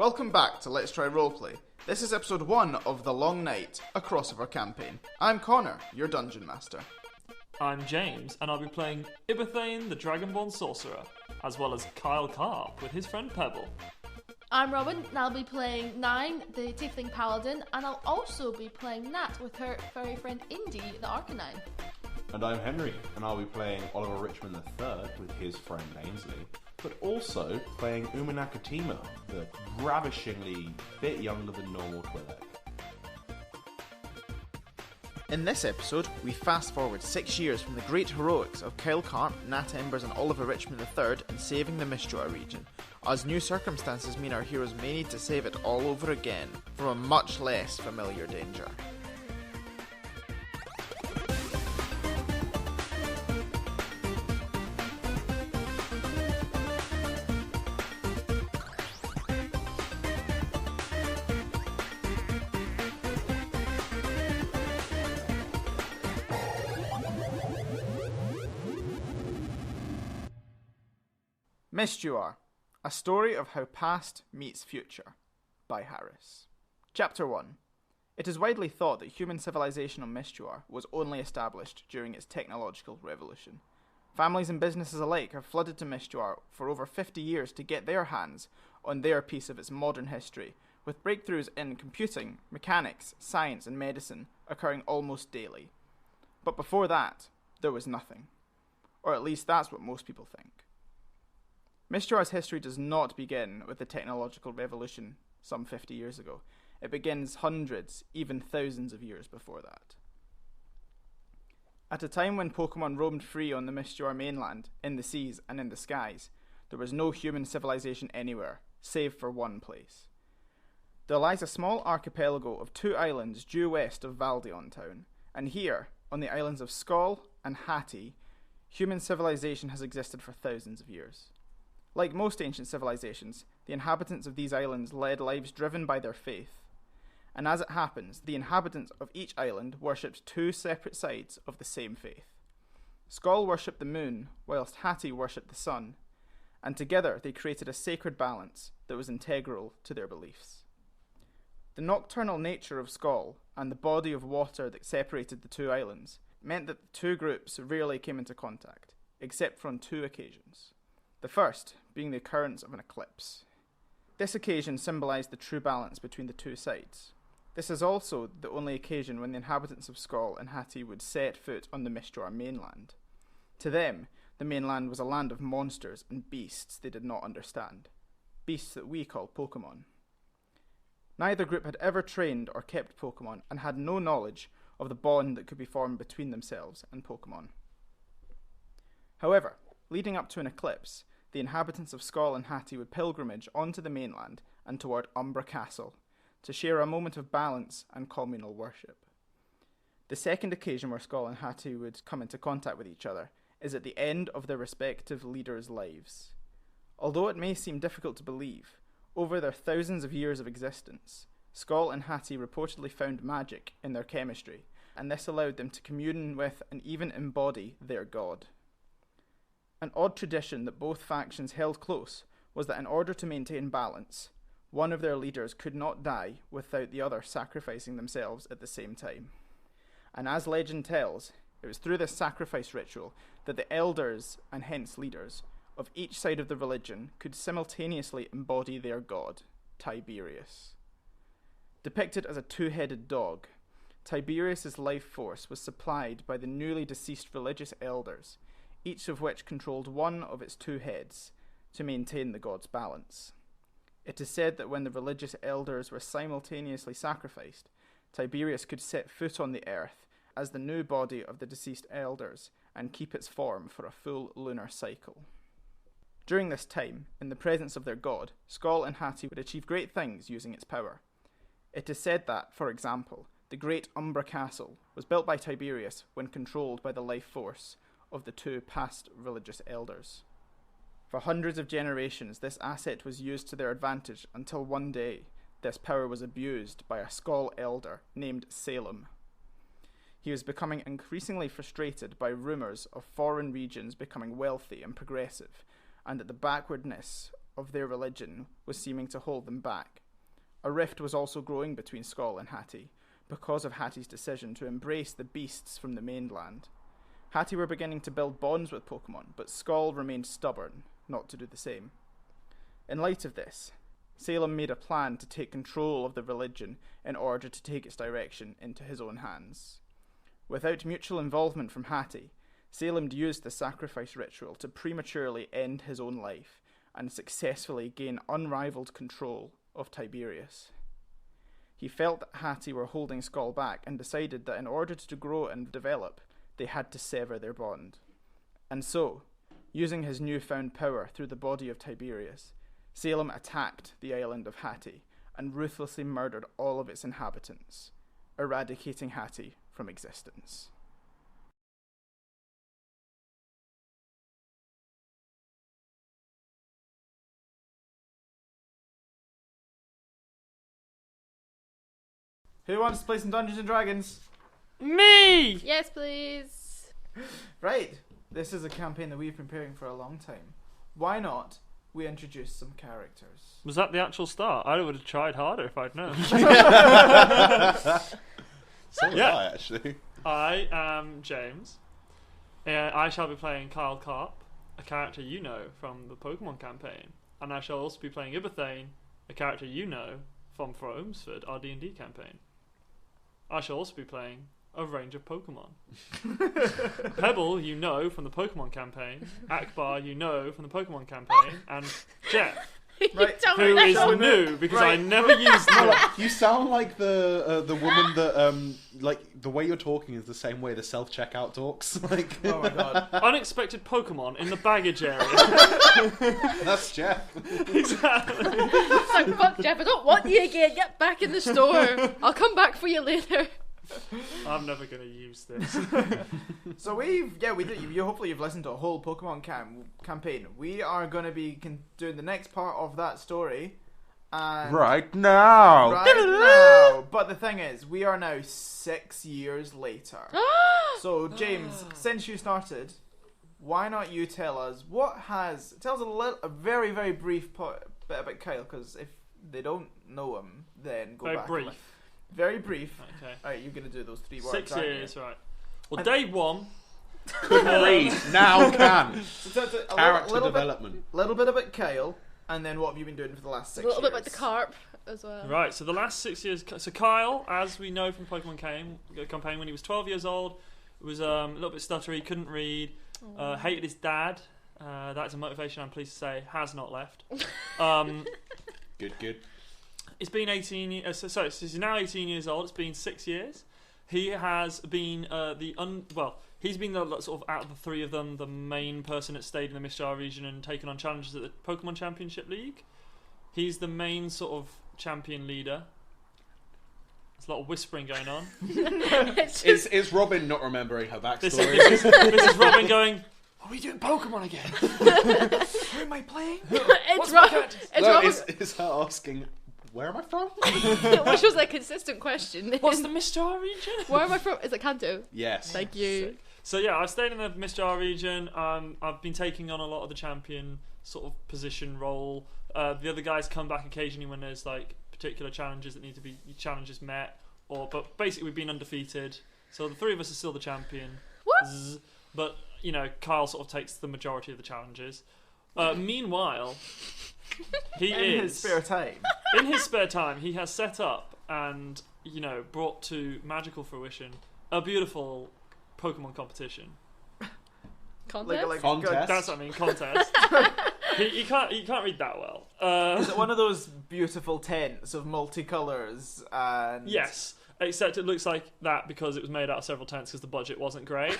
Welcome back to Let's Try Roleplay. This is episode 1 of The Long Night, a crossover campaign. I'm Connor, your Dungeon Master. I'm James, and I'll be playing Ibathane, the Dragonborn Sorcerer, as well as Kyle Karp with his friend Pebble. I'm Robin, and I'll be playing Nine, the Tiefling Paladin, and I'll also be playing Nat with her furry friend Indy, the Arcanine. And I'm Henry, and I'll be playing Oliver Richmond III with his friend Ainsley, but also playing Umanakatima, the ravishingly bit younger than normal Twi'lek. In this episode, we fast forward 6 years from the great heroics of Kyle Karp, Nat Embers and Oliver Richmond III in saving the Mistuar region, as new circumstances mean our heroes may need to save it all over again from a much less familiar danger. Mistuar, a story of how past meets future, by Harris. Chapter 1. It is widely thought that human civilization on Mistuar was only established during its technological revolution. Families and businesses alike have flooded to Mistuar for over 50 years to get their hands on their piece of its modern history, with breakthroughs in computing, mechanics, science and medicine occurring almost daily. But before that, there was nothing. Or at least that's what most people think. Mistuar's history does not begin with the technological revolution some 50 years ago. It begins hundreds, even thousands of years before that. At a time when Pokemon roamed free on the Mistuar mainland, in the seas and in the skies, there was no human civilization anywhere, save for one place. There lies a small archipelago of 2 islands due west of Valdeon town, and here, on the islands of Skull and Hattie, human civilization has existed for thousands of years. Like most ancient civilizations, the inhabitants of these islands led lives driven by their faith. And as it happens, the inhabitants of each island worshipped 2 separate sides of the same faith. Skull worshipped the moon, whilst Hattie worshipped the sun, and together they created a sacred balance that was integral to their beliefs. The nocturnal nature of Skull and the body of water that separated the 2 islands meant that the 2 groups rarely came into contact, except for on 2 occasions. The first being the occurrence of an eclipse. This occasion symbolised the true balance between the 2 sides. This is also the only occasion when the inhabitants of Skull and Hattie would set foot on the Mistuar mainland. To them, the mainland was a land of monsters and beasts they did not understand. Beasts that we call Pokemon. Neither group had ever trained or kept Pokemon and had no knowledge of the bond that could be formed between themselves and Pokemon. However, leading up to an eclipse, the inhabitants of Skull and Hattie would pilgrimage onto the mainland and toward Umbra Castle to share a moment of balance and communal worship. The second occasion where Skull and Hattie would come into contact with each other is at the end of their respective leaders' lives. Although it may seem difficult to believe, over their thousands of years of existence, Skull and Hattie reportedly found magic in their chemistry, and this allowed them to commune with and even embody their god. An odd tradition that both factions held close was that in order to maintain balance, one of their leaders could not die without the other sacrificing themselves at the same time. And as legend tells, it was through this sacrifice ritual that the elders, and hence leaders, of each side of the religion could simultaneously embody their god, Tiberius. Depicted as a 2-headed dog, Tiberius's life force was supplied by the newly deceased religious elders, each of which controlled one of its 2 heads to maintain the god's balance. It is said that when the religious elders were simultaneously sacrificed, Tiberius could set foot on the earth as the new body of the deceased elders and keep its form for a full lunar cycle. During this time, in the presence of their god, Skull and Hattie would achieve great things using its power. It is said that, for example, the great Umbra Castle was built by Tiberius when controlled by the life force of the 2 past religious elders. For hundreds of generations, this asset was used to their advantage until one day this power was abused by a Skull elder named Salem. He was becoming increasingly frustrated by rumours of foreign regions becoming wealthy and progressive, and at the backwardness of their religion was seeming to hold them back. A rift was also growing between Skoll and Hattie, because of Hattie's decision to embrace the beasts from the mainland. Hattie were beginning to build bonds with Pokemon, but Skoll remained stubborn, not to do the same. In light of this, Salem made a plan to take control of the religion in order to take its direction into his own hands. Without mutual involvement from Hattie, Salem used the sacrifice ritual to prematurely end his own life and successfully gain unrivaled control of Tiberius. He felt that Hattie were holding Skoll back and decided that in order to grow and develop, they had to sever their bond. And so, using his newfound power through the body of Tiberius, Salem attacked the island of Hattie and ruthlessly murdered all of its inhabitants, eradicating Hattie from existence. Who wants to play some Dungeons and Dragons? Me! Yes, please. Right, this is a campaign that we've been preparing for a long time. Why not we introduce some characters? Was that the actual start? I would have tried harder if I'd known. So would Yeah. I, actually. I am James. I shall be playing Kyle Karp, a character you know from the Pokemon campaign. And I shall also be playing Iberthane, a character you know from For Omsford, our D&D campaign. I shall also be playing a range of Pokemon. Pebble, you know from the Pokemon campaign. Akbar, you know from the Pokemon campaign. And Jeff, Right, Don't who worry, is that's new because I Right. never used them. You sound like the woman that like the way you're talking is the same way the self checkout talks. Like Oh my god. Unexpected Pokemon in the baggage area. that's Jeff. Exactly. So, fuck Jeff, I don't want you again. Get back in the store. I'll come back for you later. I'm never going to use this. So hopefully you've listened to a whole Pokemon campaign. We are going to be doing the next part of that story. And Right now. right now. But the thing is, we are now 6 years later. So James, since you started, why not you tell us a very, very brief bit about Kyle, because if they don't know him, then go Very back. brief. Very brief. Okay. Alright, you're going to do those 3 words. 6 aren't you? years, right. Well, day one. Couldn't read. Now can. So a Character little development. Little bit about Kyle, and then what have you been doing for the last 6 A years? little bit about the carp as well. Right, so the last 6 years. So Kyle, as we know from Pokemon campaign, when he was 12 years old, was a little bit stuttery, couldn't read, hated his dad. That's a motivation, I'm pleased to say, has not left. Good. It's been 18 years. So he's now 18 years old. It's been 6 years. He has been he's been the sort of out of the 3 of them, the main person that stayed in the Mistuar region and taken on challenges at the Pokemon Championship League. He's the main sort of champion leader. There's a lot of whispering going on. It's just, Is Robin not remembering her This backstory? this is Robin going, are we doing Pokemon again? Who am I playing? it's Robin. It's No, Robin. is her asking, where am I from? Which was a consistent question. What's the Mistuar region? Where am I from? Is it Kanto? Yes. Thank you. Sick. So yeah, I've stayed in the Mistuar region. I've been taking on a lot of the champion sort of position role. The other guys come back occasionally when there's like particular challenges that need to be met. But basically we've been undefeated. So the 3 of us are still the champion. What? But you know, Kyle sort of takes the majority of the challenges. Meanwhile, In his spare time, he has set up and brought to magical fruition a beautiful Pokemon competition. Contest? Contest? That's what I mean, contest. he can't read that well. Is it one of those beautiful tents of multicolours? And Yes, except it looks like that because it was made out of several tents because the budget wasn't great.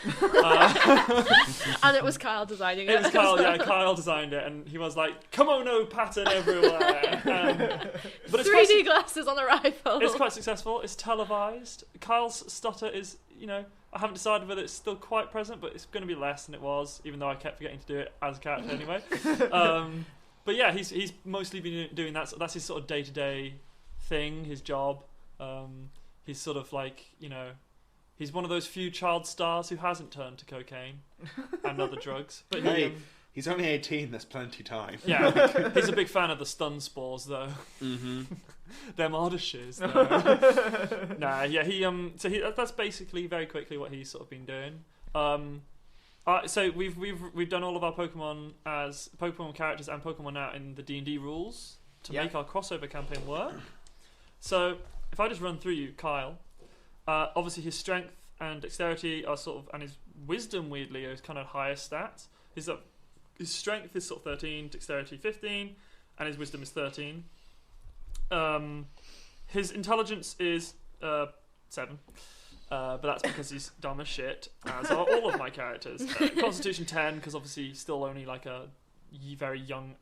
And it was Kyle designing it. It was Kyle, yeah, Kyle designed it, and he was like, "Kimono pattern everywhere." But it's 3D glasses on a rifle. It's quite successful. It's televised. Kyle's stutter is, I haven't decided whether it's still quite present, but it's going to be less than it was, even though I kept forgetting to do it as a character anyway. But yeah, he's mostly been doing that. So that's his sort of day-to-day thing, his job. He's sort of like, he's one of those few child stars who hasn't turned to cocaine and other drugs. But Hey, He's only 18. There's plenty time. Yeah, he's a big fan of the stun spores, though. Mm-hmm. Them Ardishes, though. Nah, yeah, that's basically very quickly what he's sort of been doing. So we've done all of our Pokemon as Pokemon characters and Pokemon out in the D&D rules to make our crossover campaign work. So if I just run through you, Kyle, obviously his strength and dexterity are sort of, and his wisdom weirdly is kind of higher stats. His strength is sort of 13, dexterity 15, and his wisdom is 13. His intelligence is 7. But that's because he's dumb as shit, as are all of my characters. Constitution 10, because obviously he's still only like a very young,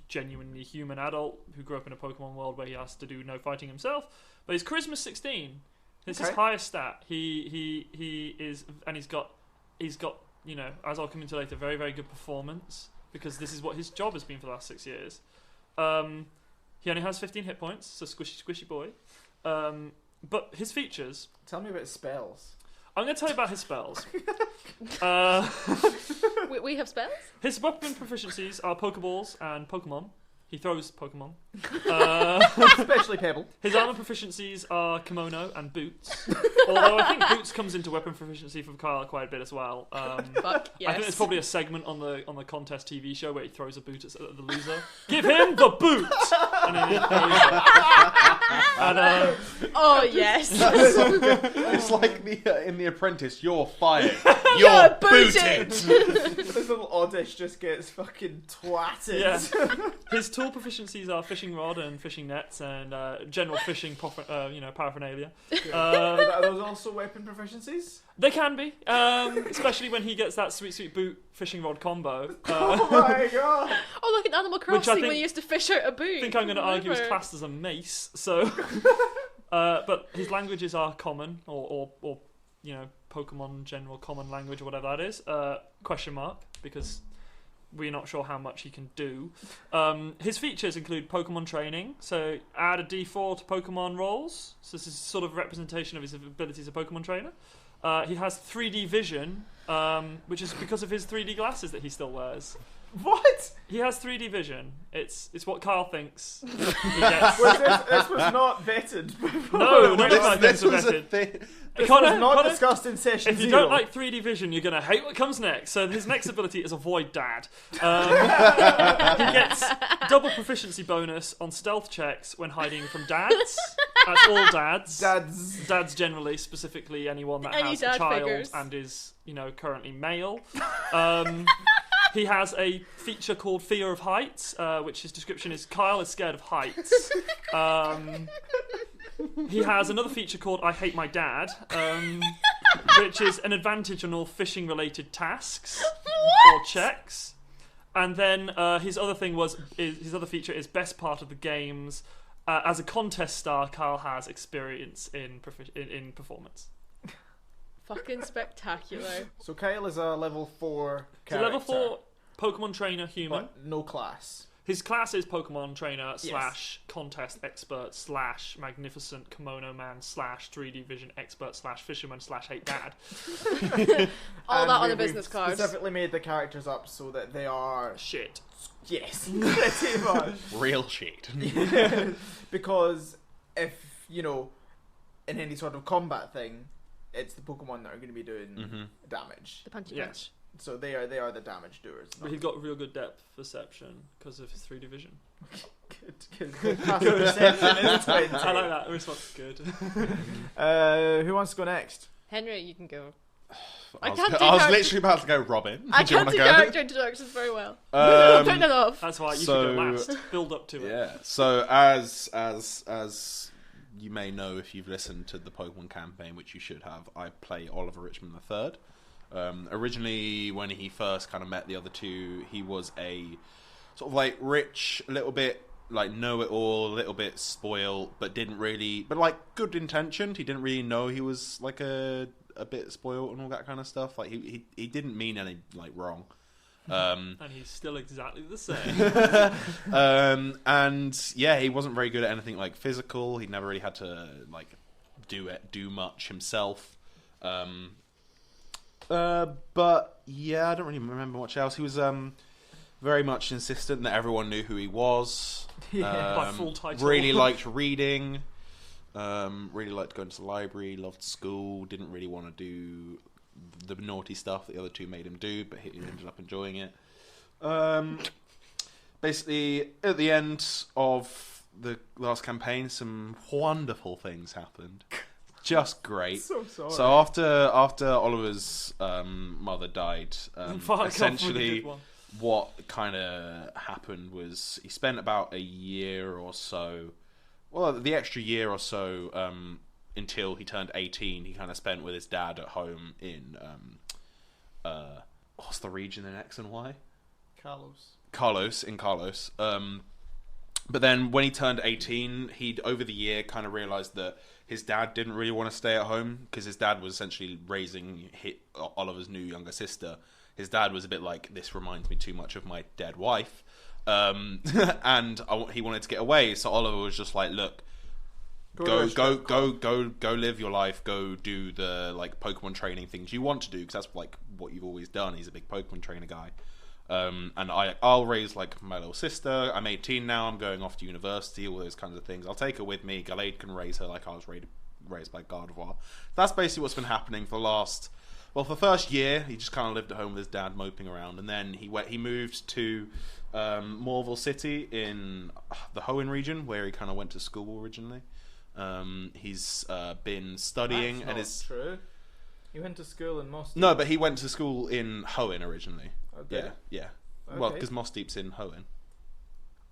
genuinely human adult who grew up in a Pokemon world where he has to do no fighting himself. But his charisma 16. It's his highest stat. He is, and he's got as I'll come into later, very, very good performance, because this is what his job has been for the last 6 years. He only has 15 hit points, so squishy boy. But his features... Tell me about his spells. I'm going to tell you about his spells. We have spells? His weapon proficiencies are Pokeballs and Pokemon. He throws Pokemon. Especially Pebble. His armor proficiencies are Kimono and Boots. Although I think Boots comes into weapon proficiency from Kyle quite a bit as well. Fuck yes. I think there's probably a segment on the contest TV show where he throws a boot at the loser. Give him the boot! And then he throws it. And, oh yes. It's like in The Apprentice, you're fired. You're booted. This little Oddish just gets fucking twatted. Yeah. His tool proficiencies are fishing rod and fishing nets and general fishing paraphernalia. Are those also weapon proficiencies? They can be, especially when he gets that sweet boot fishing rod combo. Oh my god! Oh, look at Animal Crossing when you used to fish out a boot. I think I'm going to argue is classed as a mace. So, but his languages are common, or Pokemon general common language or whatever that is. Question mark, because we're not sure how much he can do. His features include Pokemon training, so add a D4 to Pokemon rolls. So this is sort of a representation of his ability as a Pokemon trainer. He has 3D vision, which is because of his 3D glasses that he still wears. What? He has 3D vision. It's what Kyle thinks he gets. This was not vetted before. No, none of my things are was a vetted. thing. This was not discussed in session If you 0. don't like 3D vision, you're going to hate what comes next. So his next ability is Avoid Dad. He gets double proficiency bonus on stealth checks when hiding from dads. That's all dads. Dads generally, specifically anyone that Any has dad a child figures. and is, currently male. He has a feature called Fear of Heights, which his description is Kyle is scared of heights. He has another feature called I Hate My Dad, which is an advantage on all fishing-related tasks or checks. And then his other feature is best part of the games. As a contest star, Kyle has experience in performance. Fucking spectacular. So Kyle is a level 4 He's a character. level 4 Pokemon trainer human. But no class. His class is Pokemon trainer / contest expert / magnificent kimono man / 3D vision expert / fisherman / hate dad. All that on a we've business card. Specifically made the characters up so that they are Shit. yes, pretty much. Real shit. Because if in any sort of combat thing, it's the Pokemon that are going to be doing damage. The punchy Yes. punch. So they are the damage doers. But he's got real good depth perception because of his 3D vision. Good. Passive perception is 20. I like that. The response is good. Who wants to go next? Henry, you can go. I can't do was character- literally about to go Robin. I Do you can't wanna do go? character introductions very well. Turn it off. That's why you should So- go last. Build up to it. Yeah. So as you may know if you've listened to the Pokemon campaign, which you should have, I play Oliver Richmond III. Originally, when he first kind of met the other two, he was a sort of like rich, a little bit like know-it-all, a little bit spoiled, but like good intentioned. He didn't really know he was like a bit spoiled and all that kind of stuff. Like he didn't mean any like wrong. And he's still exactly the same. And yeah, he wasn't very good at anything like physical. He never really had to like do much himself. But yeah, I don't really remember much else. He was very much insistent that everyone knew who he was. By full title. Really liked reading. Really liked going to the library. Loved school. Didn't really want to do the naughty stuff that the other two made him do, but he ended up enjoying it. Basically, at the end of the last campaign, some wonderful things happened. Just great. So sorry. So after Oliver's mother died, essentially what kind of happened was he spent about a year or so, well, the extra year or so until he turned 18, he kind of spent with his dad at home in what's the region in X and Y? Carlos. But then when he turned 18, he'd over the year kind of realised that his dad didn't really want to stay at home because his dad was essentially raising Oliver's new younger sister. His dad was a bit like, this reminds me too much of my dead wife. And he wanted to get away. So Oliver was just like, look, go live your life. Go do the like Pokemon training things you want to do, because that's like what you've always done. He's a big Pokemon trainer guy. And I'll raise like my little sister. I'm 18 now. I'm going off to university. All those kinds of things. I'll take her with me. Gallade can raise her like I was raised by Gardevoir. That's basically what's been happening for the first year. He just kind of lived at home with his dad, moping around, and then he moved to Morville City in the Hoenn region, where he kind of went to school originally. He's been studying. That's not true. He went to school in Moss Deep. No, but he went to school in Hoenn originally. Okay. Yeah. Okay. Well, because Moss Deep's in Hoenn.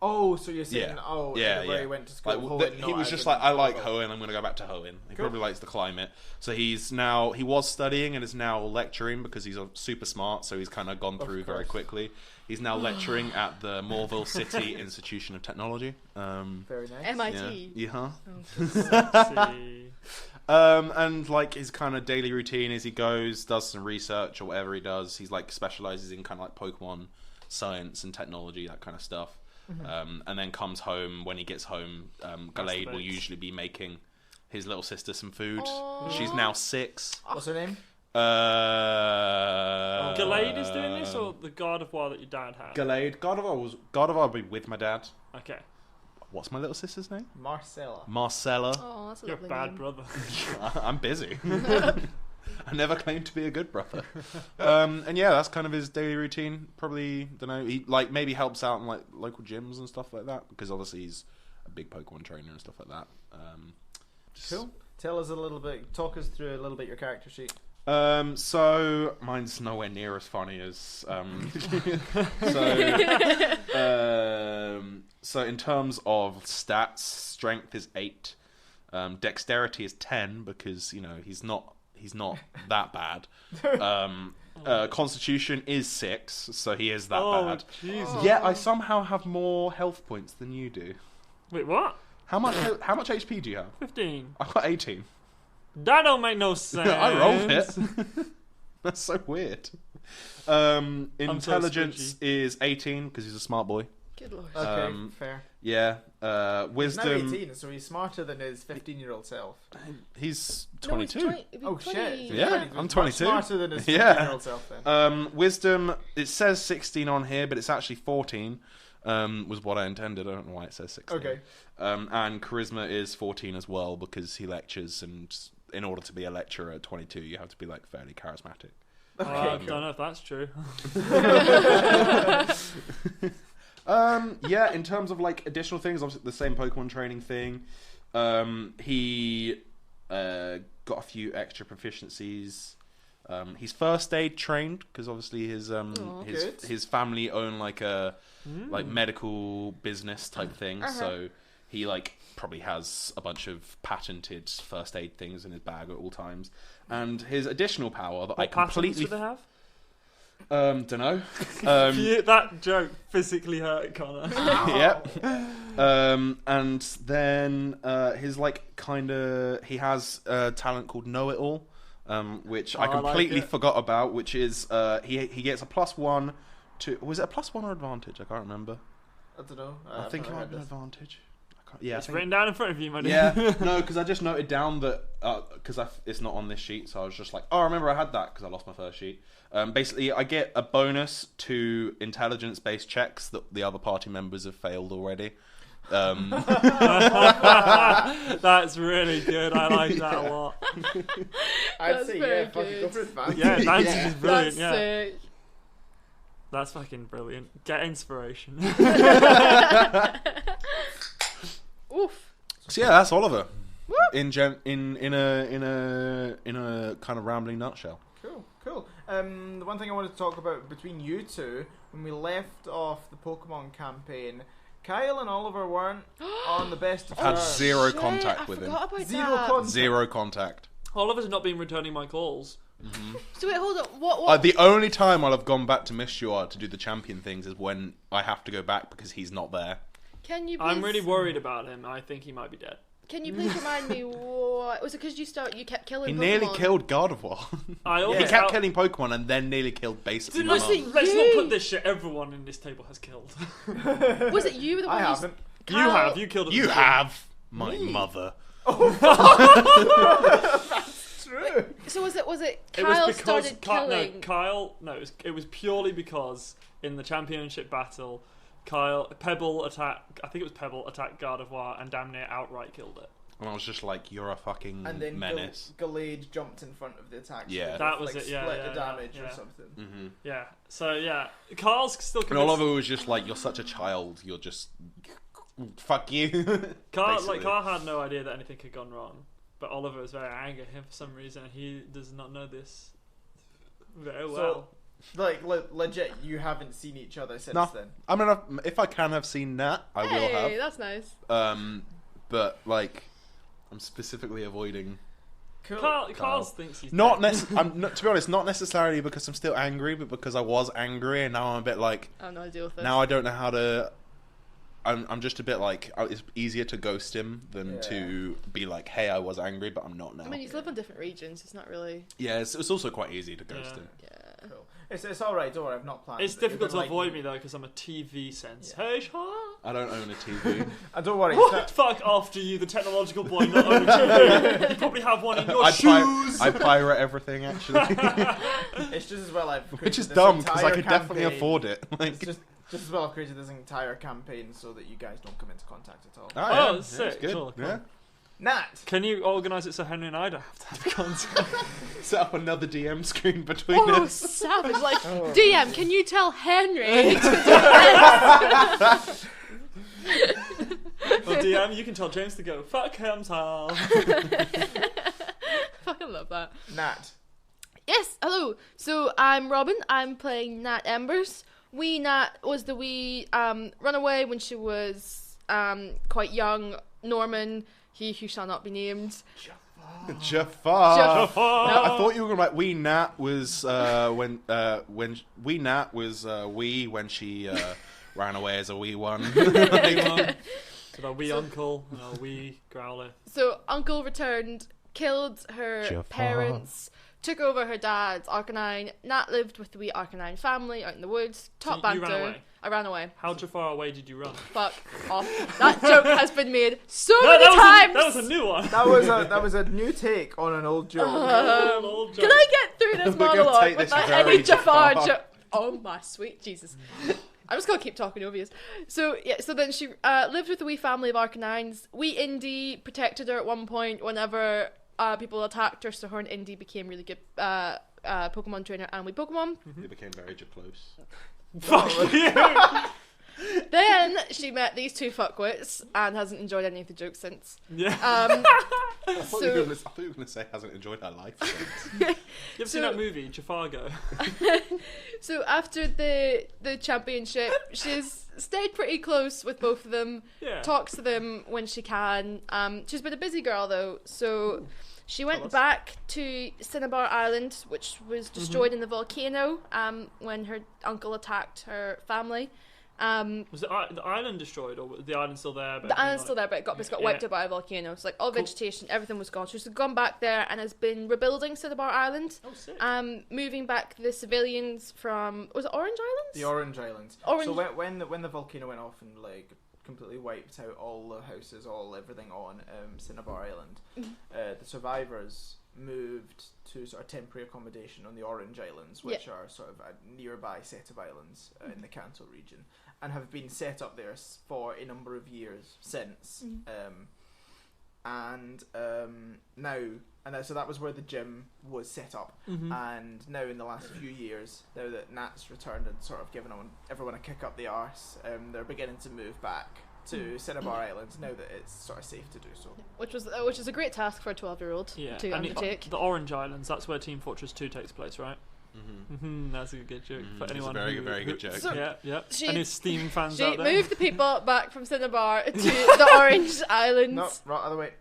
Oh, so you're saying, Yeah. he went to school. Like, he was just like, I like Hoenn, I'm going to go back to Hoenn. He probably likes the climate. So he was studying and is now lecturing because he's super smart, so he's kind of gone through very quickly. He's now lecturing at the Morville City Institution of Technology. Very nice. MIT. Yeah. Sexy. And like his kind of daily routine is he goes, does some research or whatever he does. He's like specializes in kind of like Pokemon science and technology, that kind of stuff. And then comes home. When he gets home, Gallade will usually be making his little sister some food. Aww. She's now 6. What's her name? Gallade is doing this, or the Gardevoir that your dad had? Gallade. Gardevoir will be with my dad. Okay. What's my little sister's name? Marcella. Oh, that's a You're a lovely bad name. brother. I'm busy. I never claimed to be a good brother. And yeah, that's kind of his daily routine. Probably, don't know, he like maybe helps out in like local gyms and stuff like that, because obviously he's a big Pokemon trainer and stuff like that. Cool. Talk us through a little bit your character sheet. So mine's nowhere near as funny as so in terms of stats, strength is 8, dexterity is 10, because he's not that bad. Constitution is 6, so he is that bad. Jesus. Yet I somehow have more health points than you do. Wait, what? How much HP do you have? 15. I've got 18. That don't make no sense. I rolled it. That's so weird. Intelligence is 18 because he's a smart boy. Good lord. Okay, fair. Yeah. He's now Wisdom. 18, so he's smarter than his 15-year-old self. He's No, he's 22. it'd be Oh 20. shit! Yeah, He's I'm much 22. Smarter than his Yeah. 15-year-old self then. Wisdom. It says 16 on here, but it's actually 14. Was what I intended. I don't know why it says 16. Okay. And charisma is 14 as well, because he lectures, and in order to be a lecturer at 22, you have to be like fairly charismatic. I don't know if that's true. Yeah, in terms of like additional things, obviously the same Pokemon training thing. He got a few extra proficiencies. He's first aid trained, because obviously his family own like a like medical business type thing. So he like probably has a bunch of patented first aid things in his bag at all times. And his additional power that What I completely patents do they have? don't know. That joke physically hurt Connor. Yep. And then his like he has a talent called Know It All, which I completely forgot about. Which is he gets a +1 to, was it a +1 or advantage? I can't remember. I don't know. I think it might be an advantage. I Yeah, It's written down in front of you, buddy. Yeah, no, because I just noted down that because it's not on this sheet, so I was just like, oh, I remember I had that because I lost my first sheet. Basically, I get a bonus to intelligence-based checks that the other party members have failed already. That's really good. I like that a lot. I'd That's say, very fucking good. go for advantage. Yeah, advantage Yeah. is brilliant. That's Yeah, sick. that's fucking brilliant. Get inspiration. Oof. So yeah, that's Oliver. Woo. In a kind of rambling nutshell. Cool. The one thing I wanted to talk about between you two, when we left off the Pokemon campaign, Kyle and Oliver weren't on the best of Had terms. zero Shit, contact I with him. forgot about Zero that. contact. Zero contact. Oliver's not been returning my calls. So wait, hold on. What? The only time I'll have gone back to Mistuar to do the champion things is when I have to go back because he's not there. Can you? Please, I'm really worried about him. I think he might be dead. Can you please remind me what was it? Because you kept killing. He Pokemon? nearly killed Gardevoir. I Yeah. always He kept killing Pokemon and then nearly killed basically Dude, my let's, mum. let's you? not put this shit. Everyone in this table has killed. Was it you? The one I who haven't. You Kyle- have. You killed. You have my mother. True. So was it? It Kyle was because started killing. Kyle. No, it was purely because in the championship battle, Pebble attacked. I think it was Pebble attacked Gardevoir and damn near outright killed it. And I was just like, you're a fucking And then menace. Gallade jumped in front of the attack. so Yeah. they That both, was like, it, yeah, Split yeah, the damage yeah. or something. Yeah. So yeah, Carl's still And convinced. Oliver was just like, you're such a child, you're just... Fuck you. Carl basically. had no idea that anything had gone wrong, but Oliver was very angry at him for some reason. He does not know this very well. Like, legit, you haven't seen each other since No. then. I mean, if I can have seen Nat, I will Hey, have. that's nice. But, like, I'm specifically avoiding... Cool. Carl thinks he's Not dead. to be honest, not necessarily because I'm still angry, but because I was angry and now I'm a bit like... I don't know how to deal with this. Now I don't know how to... I'm just a bit like... It's easier to ghost him than Yeah. to be like, hey, I was angry, but I'm not now. I mean, he's lived in different regions. It's not really. Yeah, it's also quite easy to ghost Yeah. him. Yeah. Cool. It's alright, don't worry, I've not planned It's it. difficult to You've been avoid like- me though because I'm a TV sensation. I don't own a TV. And don't worry, What? Fuck after you, the technological boy, not owning a TV. You probably have one in your shoes. I pirate everything, actually. it's just as well I've Which created is this dumb, because I entire could definitely campaign. afford it. It's Like, just as well I've created this entire campaign so that you guys don't come into contact at all. Oh, yeah, sick. it's good. Cool. Yeah. Nat! Can you organise it so Henry and I don't have to have contact? Set up another DM screen between Oh, us. savage! Like, Oh. DM, can you tell Henry? Well, DM, you can tell James to go fuck himself. Fucking love that. Nat. Yes, hello. So I'm Robin. I'm playing Nat Embers. Wee Nat was the wee runaway when she was quite young. Norman, he who shall not be named. Jafar. Jafar. I thought you were going to like Wee Nat was when Wee Nat was when she ran away as a wee one. With our wee uncle and our wee growler. So Uncle returned, killed her Jafar. parents, took over her dad's Arcanine. Nat lived with the wee Arcanine family out in the woods. Top So you banter. ran away? I ran away. How far away did you run? Fuck off. That joke has been made so No, many times. that was a new one. That was a new take on an old joke. Old Can I get through this We're gonna monologue take this without very any Jafar Jafar. joke? Oh my sweet Jesus. I'm just gonna keep talking over you. So yeah, so then she lived with a wee family of Arcanines. Wee Indy protected her at one point whenever people attacked her, so her and Indy became really good Pokemon trainer and wee Pokemon. They became very close. Fuck you. Then she met these two fuckwits and hasn't enjoyed any of the jokes since. Yeah. I thought you were So going to say hasn't enjoyed her life. You ever seen So- that movie, Jafargo? so after the championship, she's stayed pretty close with both of them. Yeah. Talks to them when she can. She's been a busy girl though, so she went Tell us. back to Cinnabar Island, which was destroyed in the volcano when her uncle attacked her family. Was the island destroyed, or was the island still there? But The island's still there, but it got wiped Yeah. out by a volcano. So like all Cool. vegetation, everything was gone. So she's gone back there and has been rebuilding Cinnabar Island. Oh, sick. Moving back the civilians from, was it Orange Islands? The Orange Islands. Orange- So when the volcano went off in like completely wiped out all the houses, everything on Cinnabar Island. The survivors moved to sort of temporary accommodation on the Orange Islands, which are sort of a nearby set of islands in the Cantal region, and have been set up there for a number of years since. So that was where the gym was set up, and now in the last few years, now that Nat's returned and sort of given everyone a kick up the arse, they're beginning to move back to Cinnabar Islands now that it's sort of safe to do so. Which is a great task for a 12-year-old to undertake. The Orange Islands, that's where Team Fortress 2 takes place, right? That's a good joke for anyone. It's a very good joke. So any Steam fans she out there? moved the people back from Cinnabar to the Orange Islands. No, right other way.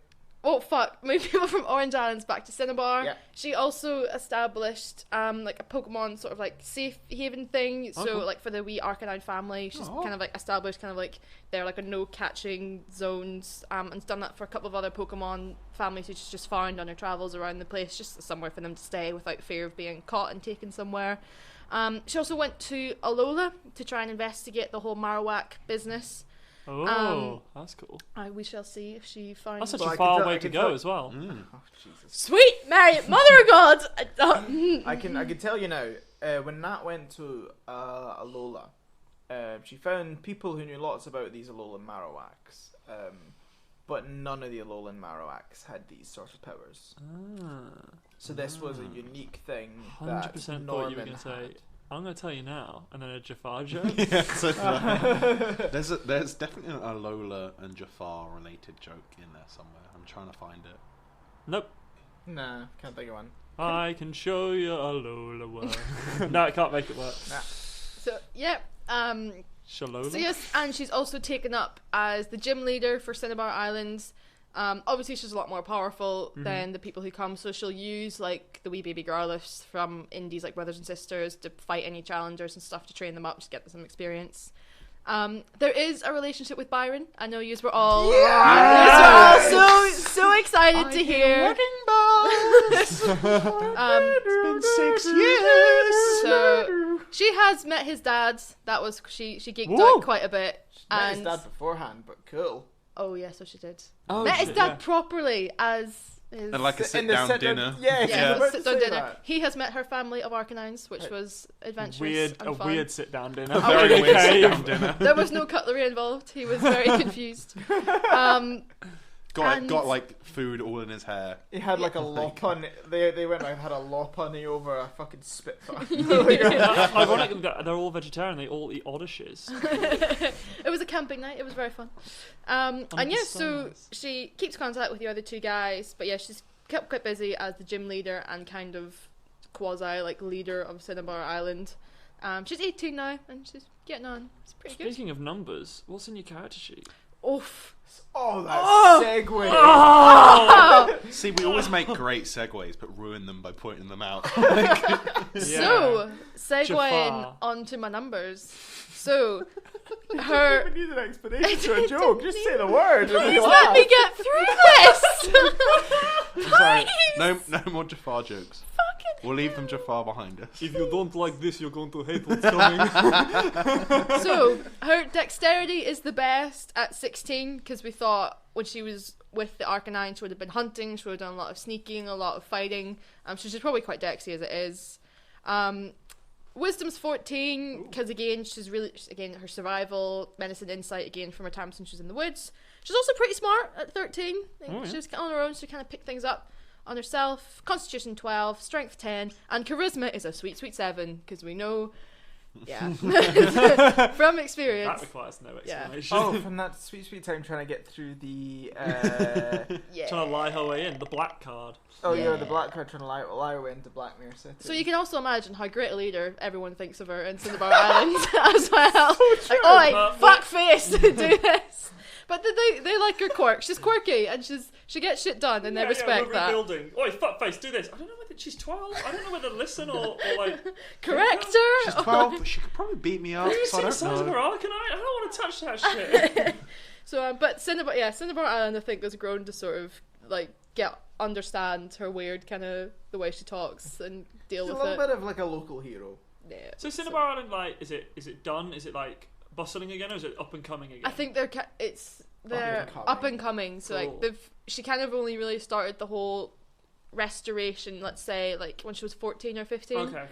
Oh fuck! Moved people from Orange Islands back to Cinnabar. Yeah. She also established like a Pokemon sort of like safe haven thing. So cool. like for the wee Arcanine family, she's kind of like established kind of like they're like a no catching zones. And done that for a couple of other Pokemon families who she's just found on her travels around the place, just somewhere for them to stay without fear of being caught and taken somewhere. She also went to Alola to try and investigate the whole Marowak business. Oh, that's cool. We shall see if she finds. That's such a far way to go as well. Oh, Jesus. Sweet Mary, Mother of God! I can tell you now. When Nat went to Alola, she found people who knew lots about these Alolan Marowaks, but none of the Alolan Marowaks had these sort of powers. So this was a unique thing. 100% that thought you Norman were going to say, had. I'm going to tell you now, and then a Jafar joke. There's definitely a Lola and Jafar related joke in there somewhere. I'm trying to find it. Nope. Nah, can't think of one. I can show you a Lola world. No, I can't make it work. Nah. So, yeah. Shalola? So, yes, and she's also taken up as the gym leader for Cinnabar Islands. Obviously, she's a lot more powerful than the people who come, so she'll use like the wee baby Growliths from indies like Brothers and Sisters to fight any challengers and stuff to train them up to get them some experience. There is a relationship with Byron. I know yous were all so excited to hear. It's been 6 years. So she has met his dad. That was she geeked out quite a bit. Met his dad beforehand, but cool. Oh yeah, so she did. Oh, met his shit, dad properly as his. And like a sit-down dinner. Yeah, about to sit-down say dinner. that. He has met her family of Arcanines, which was adventurous and fun. Weird sit-down dinner. A very weird sit-down dinner. There was no cutlery involved. He was very confused. Got like food all in his hair. He had like a lop They went and had a lop over a fucking Spitfire. Ironically, they're all vegetarian. They all eat odyshes. It was a camping night. It was very fun. And yeah, so she keeps contact with the other two guys, but yeah, she's kept quite busy as the gym leader and kind of quasi like leader of Cinnabar Island. She's 18 now and she's getting on. It's pretty good. Speaking of numbers, what's in your character sheet? Oof. Oh, that segue. Oh! See, we always make great segues, but ruin them by pointing them out. So, segueing Jafar. onto my numbers. So, her. You need an explanation to a joke. Just say the word. Please let me get through this! Sorry, no more Jafar jokes. We'll leave them Jafar behind us. If you don't like this, you're going to hate what's coming. So, her dexterity is the best at 16, because we thought when she was with the Arcanine, she would have been hunting, she would have done a lot of sneaking, a lot of fighting. So she's probably quite dexy as it is. Wisdom's 14, because again, she's her survival, medicine, insight, again, from her time since she was in the woods. She's also pretty smart at 13. She was on her own, so she kind of picked things up on herself. Constitution 12, strength 10, and charisma is a sweet 7, because we know, from experience. That requires no explanation. Oh, from that sweet time trying to get through the. Yeah. Trying to lie her way in, the black card. Oh, yeah, the black card trying to lie away into Blackmere City. So you can also imagine how great a leader everyone thinks of her in Cinnabar Island as well. So like, oi, fuck face, do this. But they like her quirk. She's quirky and she gets shit done and they respect we're that. Rebuilding. Oi, fuckface, do this. I don't know whether she's 12. I don't know whether to listen or like correct her. She's 12, but she could probably beat me up. Have you So I seen don't size of know. her Arcanine? I don't want to touch that shit. So, but Cinnabar Island, I think, has grown to sort of like understand her weird kind of the way she talks and deal She's with a little it. bit of like a local hero. Yeah. So Cinnabar Island, like, is it done? Is it like bustling again, or is it up and coming again? I think they're Up-and-coming. up and coming. So Cool. like she kind of only really started the whole restoration. Let's say like when she was 14 or 15. Okay.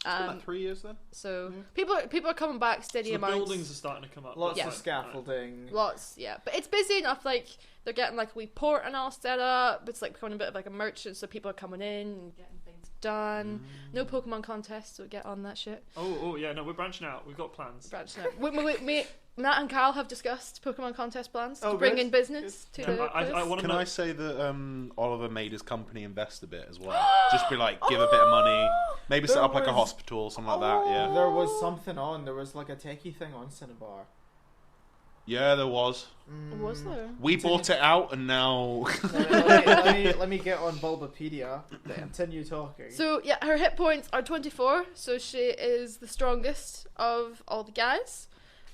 It's been like 3 years then. So Yeah. people are coming back steady So the amounts. buildings are starting to come up. Lots Yeah. of scaffolding. Lots, yeah. But it's busy enough, like, they're getting, like, a wee port and all set up. It's, like, becoming a bit of, like, a merchant, so people are coming in and getting things done. No Pokemon contests, so get on that shit. Oh, yeah, no, we're branching out. We've got plans. Branching out. Matt and Kyle have discussed Pokemon contest plans Oh, to bring good. in business to Yeah, the I quiz. want to Can know. I say that Oliver made his company invest a bit as well? Just be like, give a bit of money, maybe set There up like a was- hospital or something like that. Yeah, There was something on. There was like a techie thing on Cinnabar. yeah, there was. Was there? We bought it out, and now Let me get on Bulbapedia. Continue talking. So, yeah, her hit points are 24, so she is the strongest of all the guys.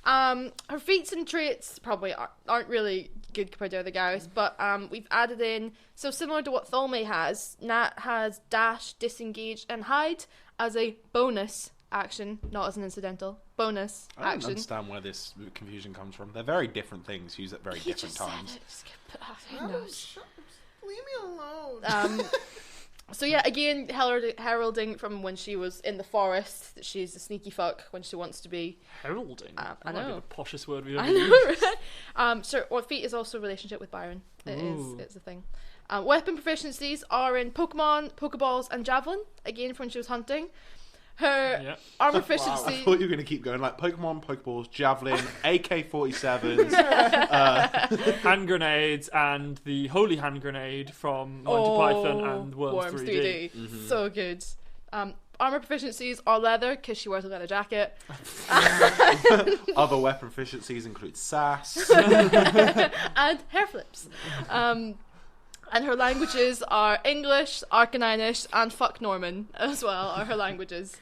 Her feats and traits probably aren't really good compared to other guys, but we've added in, so similar to what Tholme has, Nat has Dash, Disengage, and Hide as a bonus action, not as an incidental. Bonus I don't action. understand where this confusion comes from. They're very different things used at very He different just said times. it. Just who knows? Leave me alone. So yeah, again, heralding from when she was in the forest that she's a sneaky fuck when she wants to be. Heralding. I That might be know. the poshest word we've I ever know, used. right? So what feat is also a relationship with Byron. Ooh. It's a thing. Weapon proficiencies are in Pokemon, Pokeballs, and Javelin. Again, from when she was hunting. Her Yeah. armor I proficiency. thought you were going to keep going like Pokemon, Pokeballs, Javelin, AK-47s. Hand grenades and the holy hand grenade from Monty Python and Worms 3D. Mhm. So good. Armor proficiencies are leather because she wears a leather jacket. Other weapon proficiencies include sass. And hair flips. And her languages are English, Arcaninish, and fuck Norman as well are her languages.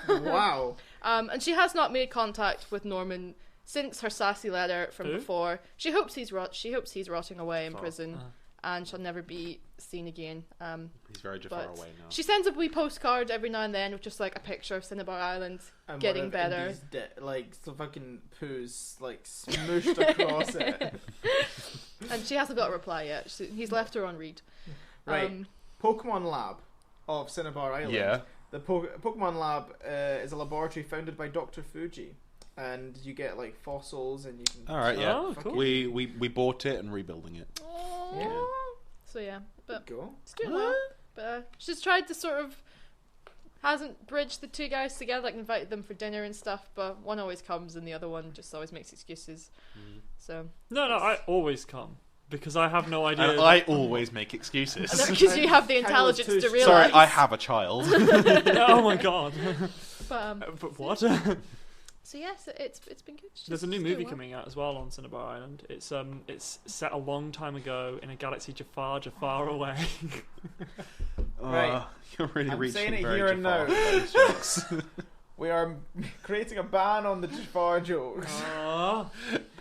Wow. And she has not made contact with Norman since her sassy letter from Who? before. She hopes he's rotting away in Fuck. prison and shall never be seen again. He's very far But away now. she sends a wee postcard every now and then with just like a picture of Cinnabar Island. And Getting one of better. Indy's like some fucking poos like smooshed across it. And she hasn't got a reply yet. He's left her on read. Right. Pokemon Lab of Cinnabar Island. Yeah. The Pokemon Lab is a laboratory founded by Dr. Fuji, and you get like fossils and you can. All right, yeah. Oh, cool. We bought it and rebuilding it. Yeah. So yeah, but Go. it's doing well. But she's tried to sort of hasn't bridged the two guys together, like invited them for dinner and stuff. But one always comes and the other one just always makes excuses. So No, I always come because I have no idea. And I always make excuses. because you have the Kind of intelligence too- to realize. Sorry, I have a child. Oh my god. But, But what? so yes, it's been good. There's a new She's movie doing well. coming out as well on Cinnabar Island. It's set a long time ago in a galaxy far away. Right. You're really I'm reaching saying it very here and far now. with those jokes. We are creating a ban on the Jafar jokes.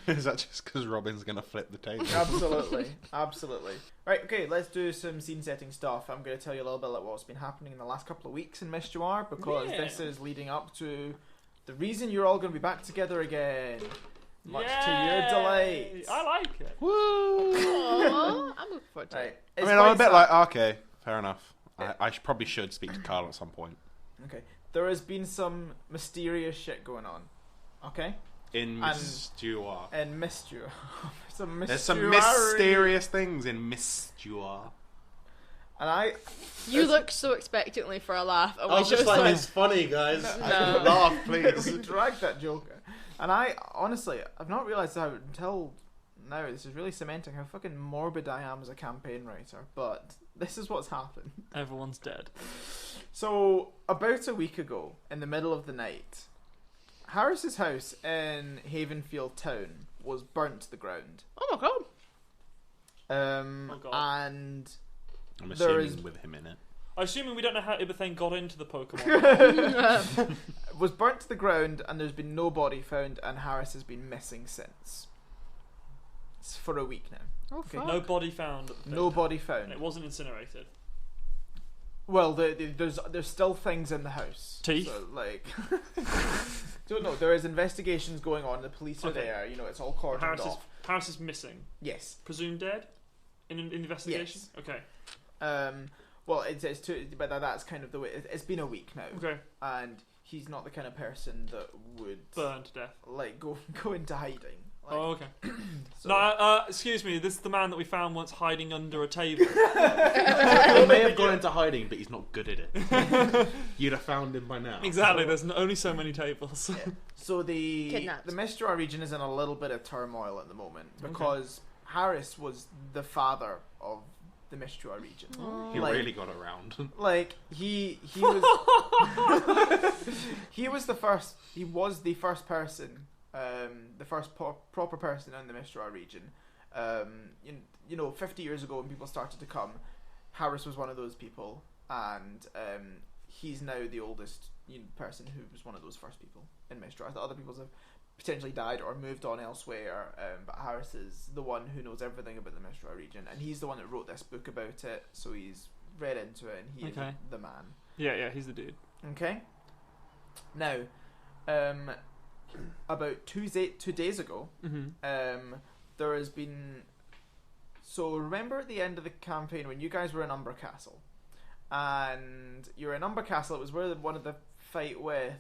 Is that just because Robin's going to flip the table? Absolutely, absolutely. Right, okay, let's do some scene setting stuff. I'm going to tell you a little bit about what's been happening in the last couple of weeks in Mistuar, because Yeah. this is leading up to the reason you're all going to be back together again. Much to your Yay! delight. I like it. Woo! Aw, I'm looking forward to Right. it. I it's mean, I'm a quite bit sad. like, okay, fair enough. I probably should speak to Carl at some point. Okay. There has been some mysterious shit going on. Okay? In And- Mistuar. And Mistuar. There's some mysterious things in Mistuar. And You look so expectantly for a laugh. And I was just like, like, it's funny, guys. No. Laugh, we please. dragged that joke. And honestly, I've not realised how until now, this is really cementing how fucking morbid I am as a campaign writer, but this is what's happened. Everyone's dead. So, about a week ago, in the middle of the night, Harris's house in Havenfield Town was burnt to the ground. oh my god. Oh God. And I'm There assuming is- with him in it. Assuming we don't know how Ibathane got into the Pokemon. was burnt to the ground, and there's been no body found, and Harris has been missing since. It's for a week now. Oh Okay. fuck. No body found. At the No pit. body And found. it wasn't incinerated. Well, there's still things in the house. Teeth? So, like, don't know. There is investigations going on. The police are Okay. there. You know, it's all cordoned off. Harris is missing. Yes. Presumed dead. In the investigation. Yes. Okay. Well, it's too, but that's kind of the way. It's been a week now. Okay. And he's not the kind of person that would Burned to death. like go into hiding. Like, Oh, okay. so- No, excuse me. This is the man that we found once hiding under a table. He may have gone into hiding, but he's not good at it. You'd have found him by now. Exactly. There's only so many tables. Yeah. So the Kidnapped. Mistuar region is in a little bit of turmoil at the moment because Harris was the father of the Mistuar region. Oh. He Like- really got around. Like he was he was the first person, the first proper person in the Mistuar region. You know, 50 years ago when people started to come, Harris was one of those people, and he's now the oldest person who was one of those first people in Mistuar. I thought other people have potentially died or moved on elsewhere, but Harris is the one who knows everything about the Mistuar region, and he's the one that wrote this book about it, so he's read into it, and he is Okay. the man. Yeah, he's the dude. Okay. Now, about 2 days ago, Mm-hmm. there has been. So remember at the end of the campaign when you guys were in Umber Castle, and you were in Umber Castle. It was where one of the fight with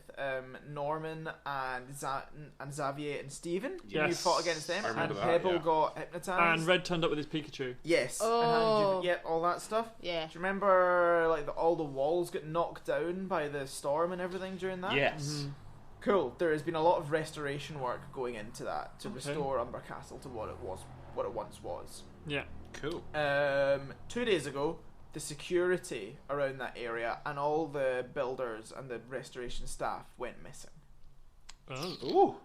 Norman and Xavier and Stephen. You Yes. fought against them, I remember and that, Pebble yeah. got hypnotized. And Red turned up with his Pikachu. Yes. Oh. And all that stuff. Yeah. Do you remember like all the walls got knocked down by the storm and everything during that? Yes. Mhm. Cool. There has been a lot of restoration work going into that to Okay. restore Umber Castle to what it once was. Yeah. Cool. 2 days ago, the security around that area and all the builders and the restoration staff went missing. Oh. Ooh.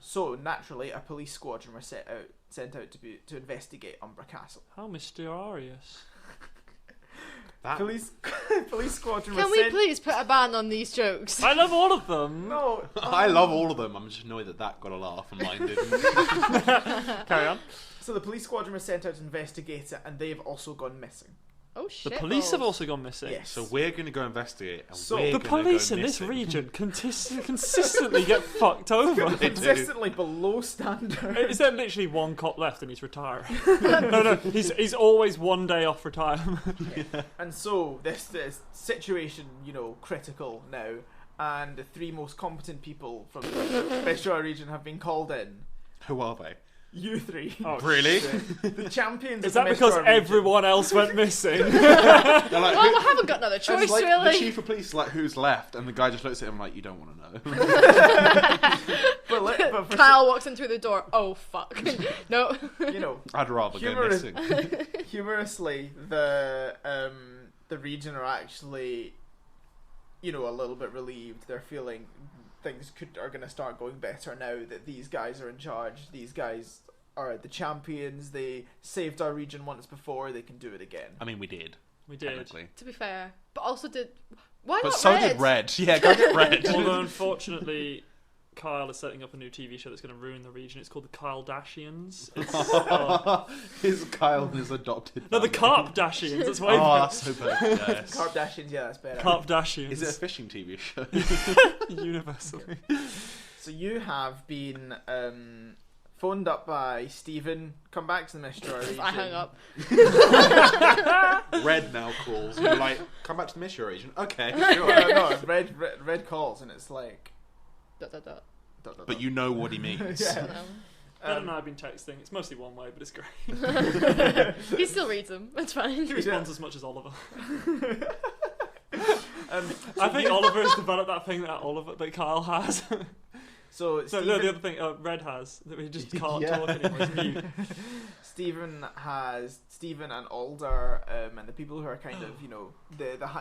So naturally, a police squadron were sent out to investigate Umber Castle. How mysterious. That Police squadron Can were we sent. please put a ban on these jokes? I love all of them. No, I love all of them. I'm just annoyed that got a laugh and mine didn't. Carry on. So the police squadron were sent out to investigate it, and they've also gone missing. Oh The shit. police have balls. also gone missing. Yes. So we're going to go investigate. And So- we're The gonna police go in this missing. region consistently get fucked over. They do. Consistently below standard. Is there literally one cop left and he's retiring? No, he's always one day off retirement. And so this situation, critical now, and the three most competent people from the Mistuar region have been called in. Who are they? You three. Oh, Really? The champions Is of that the because Mistuar region. everyone else went missing? They're like, Well, we haven't got another choice, it's like really. the chief of police is like, who's left? And the guy just looks at him like, you don't want to know. But for Kyle walks in through the door. Oh fuck. No. I'd rather go Humorous- missing. humorously, the region are actually, a little bit relieved. They're feeling things are going to start going better now that these guys are in charge. These guys are the champions. They saved our region once before. They can do it again. I mean, we did. We did. Technically. To be fair, but also why But not so red? did Red. Yeah, go get Red. Although unfortunately, Kyle is setting up a new TV show that's going to ruin the region. It's called the Kyle-Dashians. Is Kyle and his adopted No, the family. Karp-Dashians. That's Oh, way better. that's so bad. Yes. Kardashians, yeah, that's better. Karp-Dashians. Is it a fishing TV show? Universally. So you have been phoned up by Stephen. Come back to the Mistuar region. I hung up. Red now calls. You're like, come back to the Mistuar region. Okay, sure. No, red calls, and it's like. Dot, dot, dot. But you know what he means. Yeah. Ben and I have been texting. It's mostly one way, but it's great. He still reads them. It's fine. He responds as much as Oliver. So I think Oliver has developed that thing that Kyle has. So So no, the other thing Red has that we just can't Yeah. talk anymore. He's mute. Stephen and Alder and the people who are kind of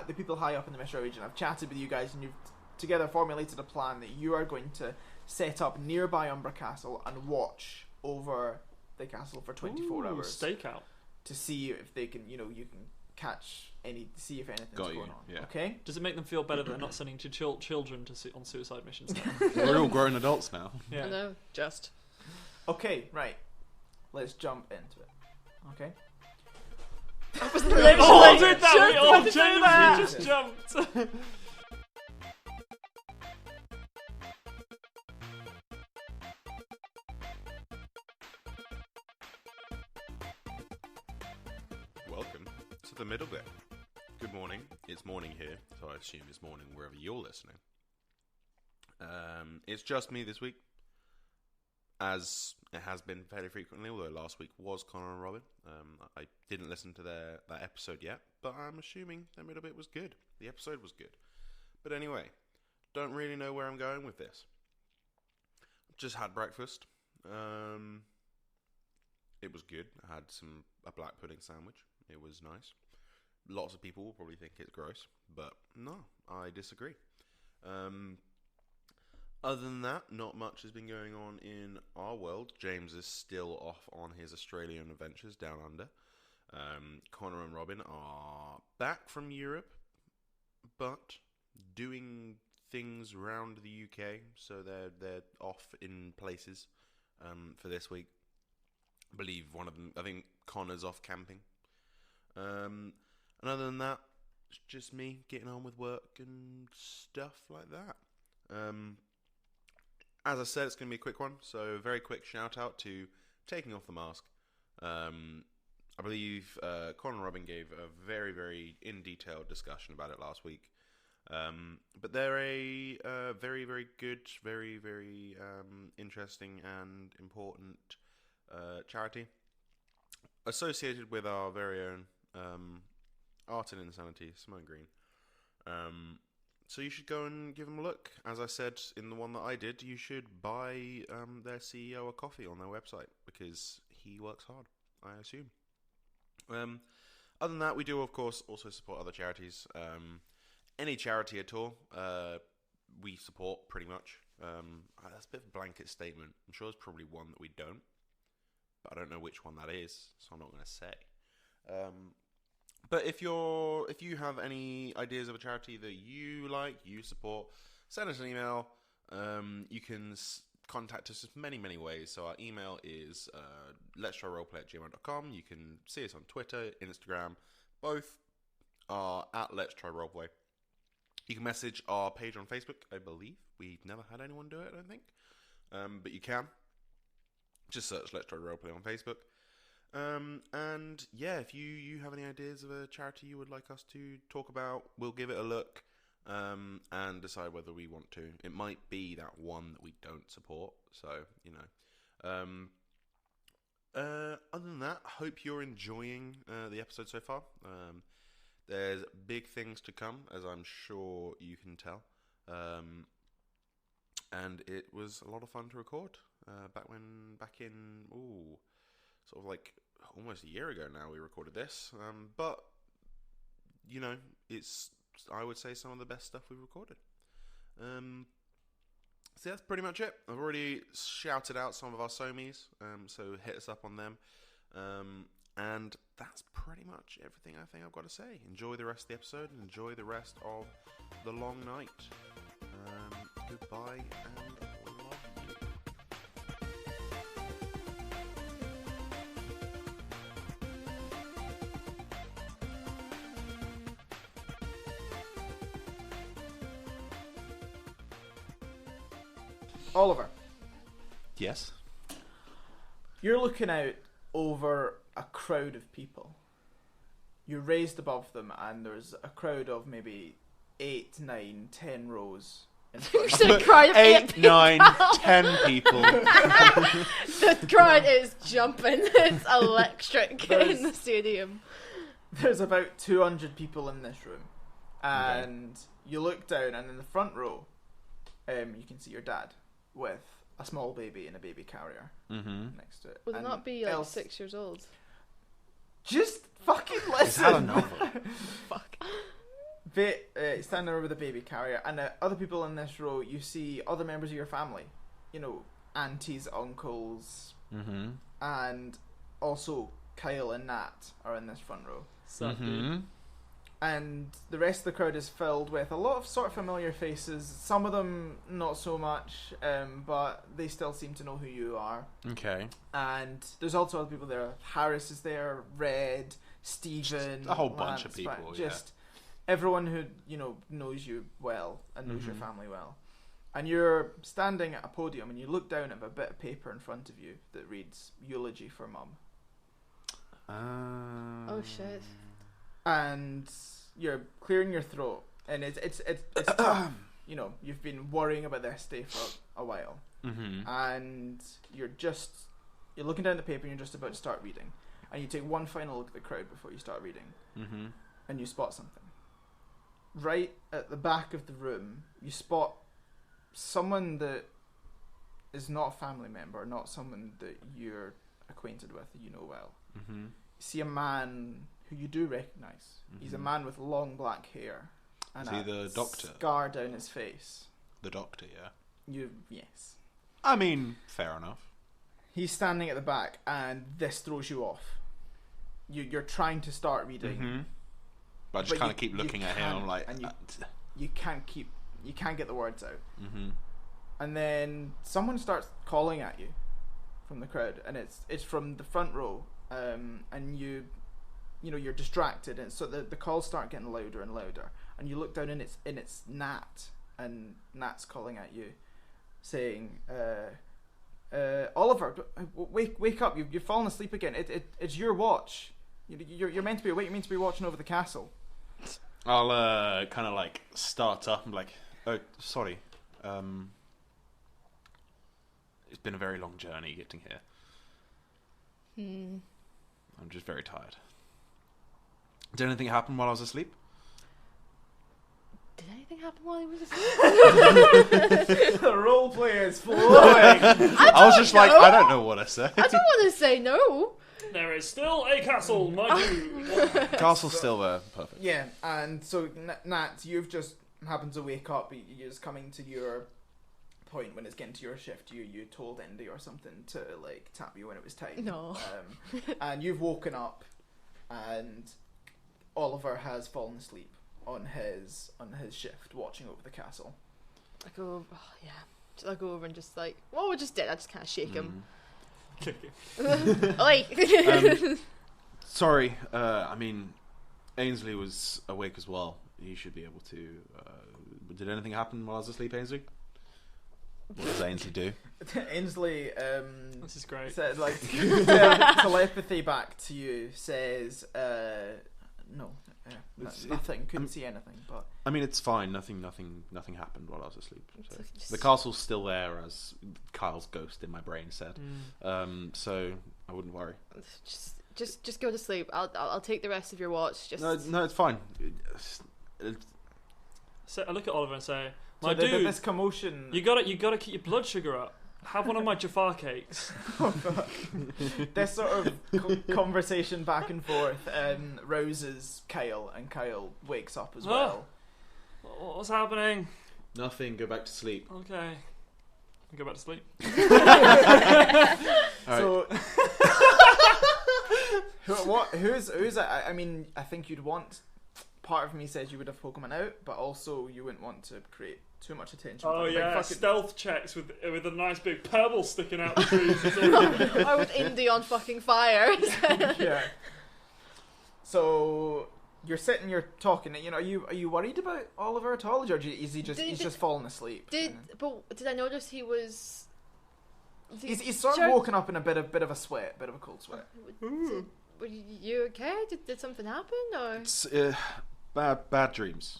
the people high up in the Mistuar region have chatted with you guys, and you've together formulated a plan that you are going to set up nearby Umber Castle and watch over the castle for 24 Ooh, hours Stakeout. to see if they can you can catch see if anything's Got you, going on. yeah. Okay. Does it make them feel better that they're not sending children on suicide missions now? We're all grown adults now. Yeah. I know. Just. Okay. Right. Let's jump into it. Okay. I was We literally all did that. just We all about to do that. genuinely just jumped. Welcome to the middle bit. Good morning. It's morning here, so I assume it's morning wherever you're listening. It's just me this week, as it has been fairly frequently, although last week was Connor and Robin. I didn't listen to that episode yet, but I'm assuming the middle bit was good. The episode was good. But anyway, don't really know where I'm going with this. Just had breakfast. It was good. I had a black pudding sandwich. It was nice. Lots of people will probably think it's gross, but no, I disagree. Other than that, not much has been going on in our world. James is still off on his Australian adventures down under. Connor and Robin are back from Europe, but doing things around the UK, so they're off in places for this week. I believe one of them, I think Connor's off camping. And other than that, it's just me getting on with work and stuff like that. As I said, it's going to be a quick one, so very quick shout out to Taking Off the Mask. I believe Connor and Robin gave a very, very in-detailed discussion about it last week. But they're a very, very good, very, very interesting and important charity associated with our very own Art and Insanity, Simone Green. So you should go and give them a look. As I said in the one that I did, you should buy their CEO a coffee on their website because he works hard, I assume. Other than that, we do, of course, also support other charities. Any charity at all, we support pretty much. That's a bit of a blanket statement. I'm sure there's probably one that we don't, but I don't know which one that is, so I'm not going to say. But if you have any ideas of a charity that you like, you support, send us an email. You can contact us in many, many ways. So our email is letstryroleplay@gmail.com. You can see us on Twitter, Instagram. Both are at Let's Try Roleplay. You can message our page on Facebook, I believe. We've never had anyone do it, I don't think. But you can. Just search Let's Try Roleplay on Facebook. And yeah, if you have any ideas of a charity you would like us to talk about, we'll give it a look and decide whether we want to. It might be that one that we don't support, so you know. Other than that, I hope you're enjoying the episode so far. There's big things to come, as I'm sure you can tell. And it was a lot of fun to record back in sort of like almost a year ago now we recorded this. But you know, it's, I would say, some of the best stuff we've recorded. So that's pretty much it. I've already shouted out some of our somies, so hit us up on them. And that's pretty much everything I think I've got to say. Enjoy the rest of the episode and enjoy the rest of the long night. Goodbye and love you. Oliver, Yes? you're looking out over a crowd of people. You're raised above them, and there's a crowd of maybe 8, 9, 10 rows in front of The crowd of 8, 9, 10 people. The crowd is jumping. It's electric There's- in the stadium. There's about 200 people in this room, and you look down, and in the front row, you can see your dad with a small baby in a baby carrier next to it. Would it And not be like else- 6 years old? Just fucking listen. had enough. Fuck. Standing there with a baby carrier, and other people in this row, you see other members of your family. You know, aunties, uncles, and also Kyle and Nat are in this front row. Suck, dude. and the rest of the crowd is filled with a lot of sort of familiar faces. Some of them not so much, but they still seem to know who you are. Okay. And there's also other people there. Harris is there, Red, Stephen, A whole bunch of Lance, people, just everyone who knows you well and knows your family well. And you're standing at a podium and you look down at a bit of paper in front of you that reads "Eulogy for Mum." Oh shit. And you're clearing your throat, and it's tough. You've been worrying about this day for a while, and you're looking down at the paper and you're just about to start reading, and you take one final look at the crowd before you start reading, and you spot something. Right at the back of the room, you spot someone that is not a family member, not someone that you're acquainted with, that you know well. You see a man who you do recognise. He's a man with long black hair and is he the doctor? Scar down his face. The doctor, yeah. Yes. I mean, fair enough. He's standing at the back, and this throws you off. You're trying to start reading, but I just kind of keep looking at him. I'm like, and you can't get the words out. And then someone starts calling at you from the crowd, and it's from the front row, and you're distracted, and so the calls start getting louder and louder, and you look down, and it's Nat, and Nat's calling at you, saying, "Oliver, wake up! You've fallen asleep again. It's your watch. You're meant to be awake. You're meant to be watching over the castle." I'll kind of like start up and be like, "Oh, sorry. It's been a very long journey getting here. I'm just very tired. Did anything happen while I was asleep?" Did anything happen while he was asleep? The role play is flowing. I was just like, I don't know what I said. I don't want to say no. There is still a castle, my dude. Castle's still there. Perfect. Yeah, and so Nat, you've just happened to wake up. You're just coming to your point when it's getting to your shift. You told Indy or something to like tap you when it was time. No. And you've woken up, and Oliver has fallen asleep on his shift, watching over the castle. I go, oh, yeah. So I go over and just like, well, we just did. I just kind of shake him. Oi. Sorry. I mean, Ainsley was awake as well. He should be able to. Did anything happen while I was asleep, Ainsley? What does Ainsley do? Ainsley, this is great. said, like, telepathy back to you says, no, nothing. Couldn't see anything, but I mean, it's fine. Nothing happened while I was asleep. So. Just- The castle's still there, as Kyle's ghost in my brain said. So I wouldn't worry. Just go to sleep. I'll take the rest of your watch. Just No, it's fine. So I look at Oliver and say, so "My dude, this commotion. you gotta keep your blood sugar up. Have one of my Jafar cakes." This sort of conversation back and forth rouses Kyle, and Kyle wakes up as well. What's happening? Nothing. Go back to sleep. Okay. Go back to sleep. So, who's? I mean, I think you'd want. Part of me says you would have Pokemon out, but also you wouldn't want to create too much attention. Oh Like yeah, fucking- stealth checks with a nice big pebble sticking out the trees. or with Indy on fucking fire. Yeah. So you're sitting, you're talking. Are you worried about Oliver at all, or is he just he's just fallen asleep? Did I notice he was? He's sort of woken up in a bit of a sweat, bit of a cold sweat. Were you okay? Did something happen or? It's bad dreams.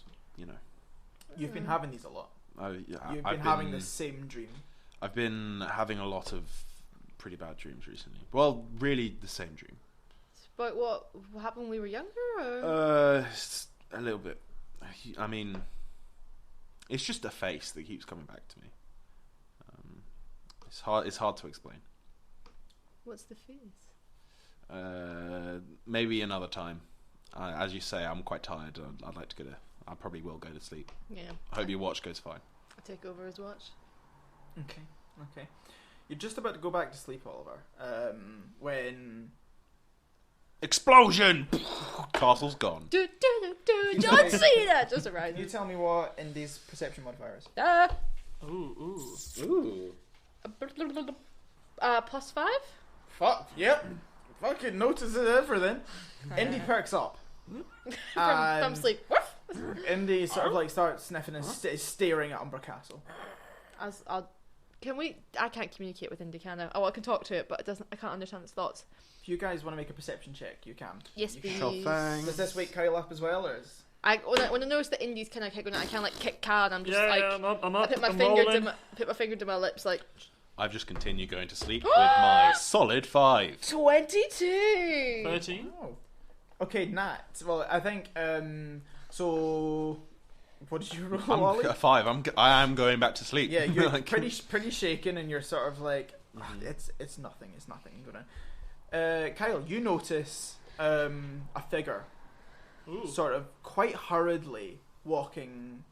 You've been having these a lot. You've been having the same dream. I've been having a lot of pretty bad dreams recently. Well, really, the same dream. But what happened when we were younger? Or? A little bit. I mean, it's just a face that keeps coming back to me. It's hard to explain. What's the face? Maybe another time. As you say, I'm quite tired. I'd like to I probably will go to sleep. Yeah. Hope your watch goes fine. I'll take over his watch. Okay. You're just about to go back to sleep, Oliver, when Explosion! Castle's gone. Do do do do. John Cena just Can arrived. you tell me what Indy's perception modifier is? Ooh. +5. Fuck. Yep. Fucking notices everything. Indy perks up. From sleep. Woof. Indy sort of like starts sniffing and is staring at Umber Castle. Can we? I can't communicate with Indy, can I? Oh, I can talk to it, but it doesn't. I can't understand its thoughts. If you guys want to make a perception check, you can. Yes, You please. Sure thing. Does this wake Kyle up as well, or is? When I notice that Indy's kind of kicking it, I kind of like kick Car, and I'm just Yeah, like, I'm up. I put my I'm finger rolling. put my finger to my lips, like I've just continued going to sleep with my solid 5. 22. 13. Oh. Okay, Nat. Well, I think. So, what did you roll, I'm Ollie? a 5. I am going back to sleep. Yeah, you're Like- pretty shaken, and you're sort of like, it's nothing. It's nothing. Kyle, you notice a figure, Ooh. sort of quite hurriedly walking,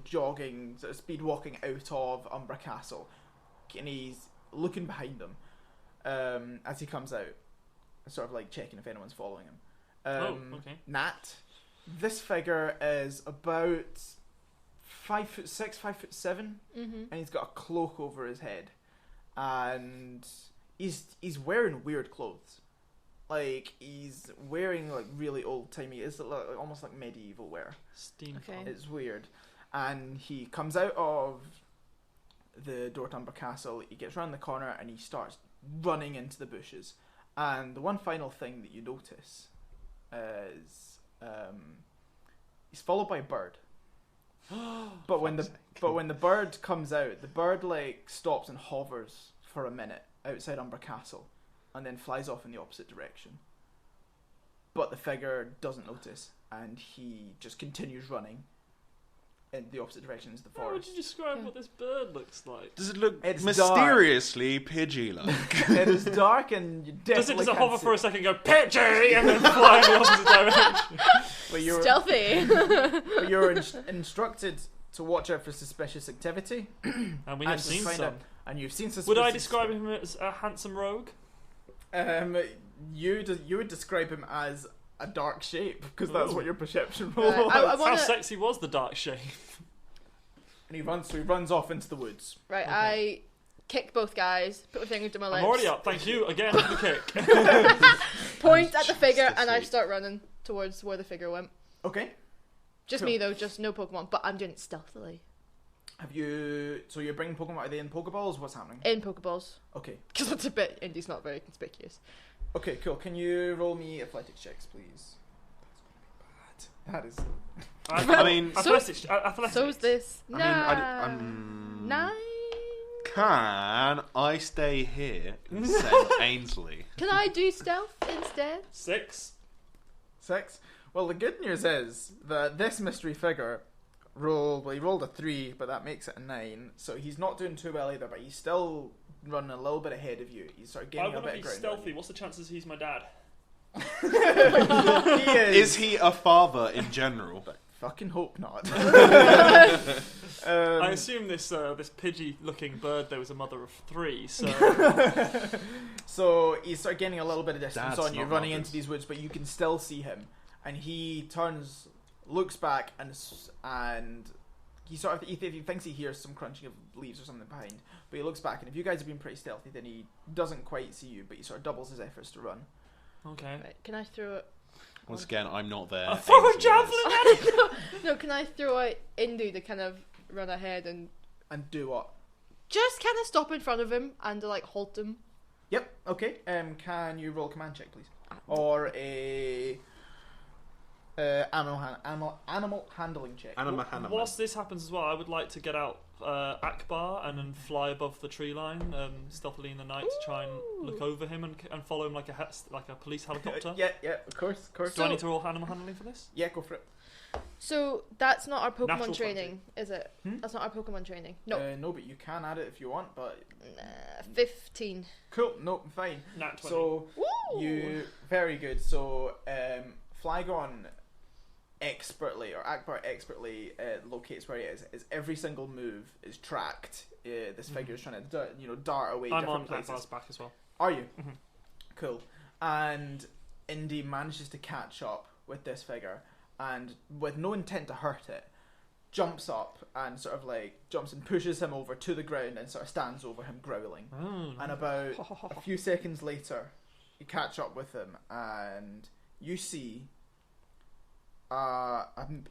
jogging, sort of speed walking out of Umbra Castle, and he's looking behind him as he comes out, sort of like checking if anyone's following him. Okay. Nat, this figure is about 5'6", 5'7", and he's got a cloak over his head, and he's wearing weird clothes. Like, he's wearing like really old timey. It's like, almost like medieval wear. Steampunk. Okay. It's weird. And he comes out of the door to Umber Castle. He gets round the corner and he starts running into the bushes. And the one final thing that you notice is he's followed by a bird. But when the bird comes out, the bird like stops and hovers for a minute outside Umber Castle, and then flies off in the opposite direction. But the figure doesn't notice, and he just continues running in the opposite direction as the How would forest. you describe what this bird looks like? Does it look It's mysteriously Pidgey-like? It is dark, and you Does definitely it can't hover see for a it. second, go Pidgey, and then fly in the opposite direction? But you're, Stealthy. but you're instructed to watch out for suspicious activity. And we and have to seen find some. out- and you've seen suspicious. Would I describe him as a handsome rogue? You would describe him as a dark shape, because that's Ooh. what your perception roll Right, was. I How wanna- sexy was the dark shape? And he runs off into the woods. Right, I kick both guys, put my finger to my lips, I'm already up. Thank you again for the kick. point at the figure, Just and I sweet. start running towards where the figure went. Okay. Just Cool. me though, just no Pokemon, but I'm doing it stealthily. So you're bringing Pokemon? Are they in Pokeballs? What's happening? In Pokeballs. Okay. Because it's a bit, Indy's not very conspicuous. Okay, cool. Can you roll me athletics checks, please? That is. I mean, athletics. So's this. I mean, I'm... 9? Can I stay here and send Ainsley? Can I do stealth instead? 6. 6. Well, the good news is that this mystery figure he rolled a 3, but that makes it a 9. So he's not doing too well either, but he's still running a little bit ahead of you. He's sort of I gaining a want to bit be of ground. stealthy. What's the chances he's my dad? He Is he a father in general? Fucking hope not. I um, assume this Pidgey-looking bird there was a mother of 3, so so he's sort of gaining a little bit of distance Dad's on you, not running mothers. into these woods, but you can still see him. And he turns, looks back, and he sort of he thinks he hears some crunching of leaves or something behind. But he looks back, and if you guys have been pretty stealthy, then he doesn't quite see you, but he sort of doubles his efforts to run. okay. Right, can I throw it? Once again, I'm not there. I throw a Ainsley is. javelin at him. No, can I throw out Indy to kind of run ahead and And do what? just kind of stop in front of him and like halt him? Yep. Okay. Can you roll a command check, please, or a animal handling check? Whilst this happens as well, I would like to get out Akbar and then fly above the tree line stealthily in the night to try and look over him and follow him like a police helicopter. Yeah. Of course. Do I need to roll animal handling for this? Yeah, go for it. So that's not our Pokemon Natural training, is it? Hmm? That's not our Pokemon training. No, No, but you can add it if you want. But 15. cool. No, fine. Nat 20. So Woo! you very good. So Flygon expertly, or Akbar expertly locates where he is. Is every single move is tracked. This figure is trying to dart away I'm different on places. Akbar's back as well. Are you? Mhm. Cool. And Indy manages to catch up with this figure, and with no intent to hurt it, jumps up and sort of like jumps and pushes him over to the ground and sort of stands over him growling. And about a few seconds later, you catch up with him and you see a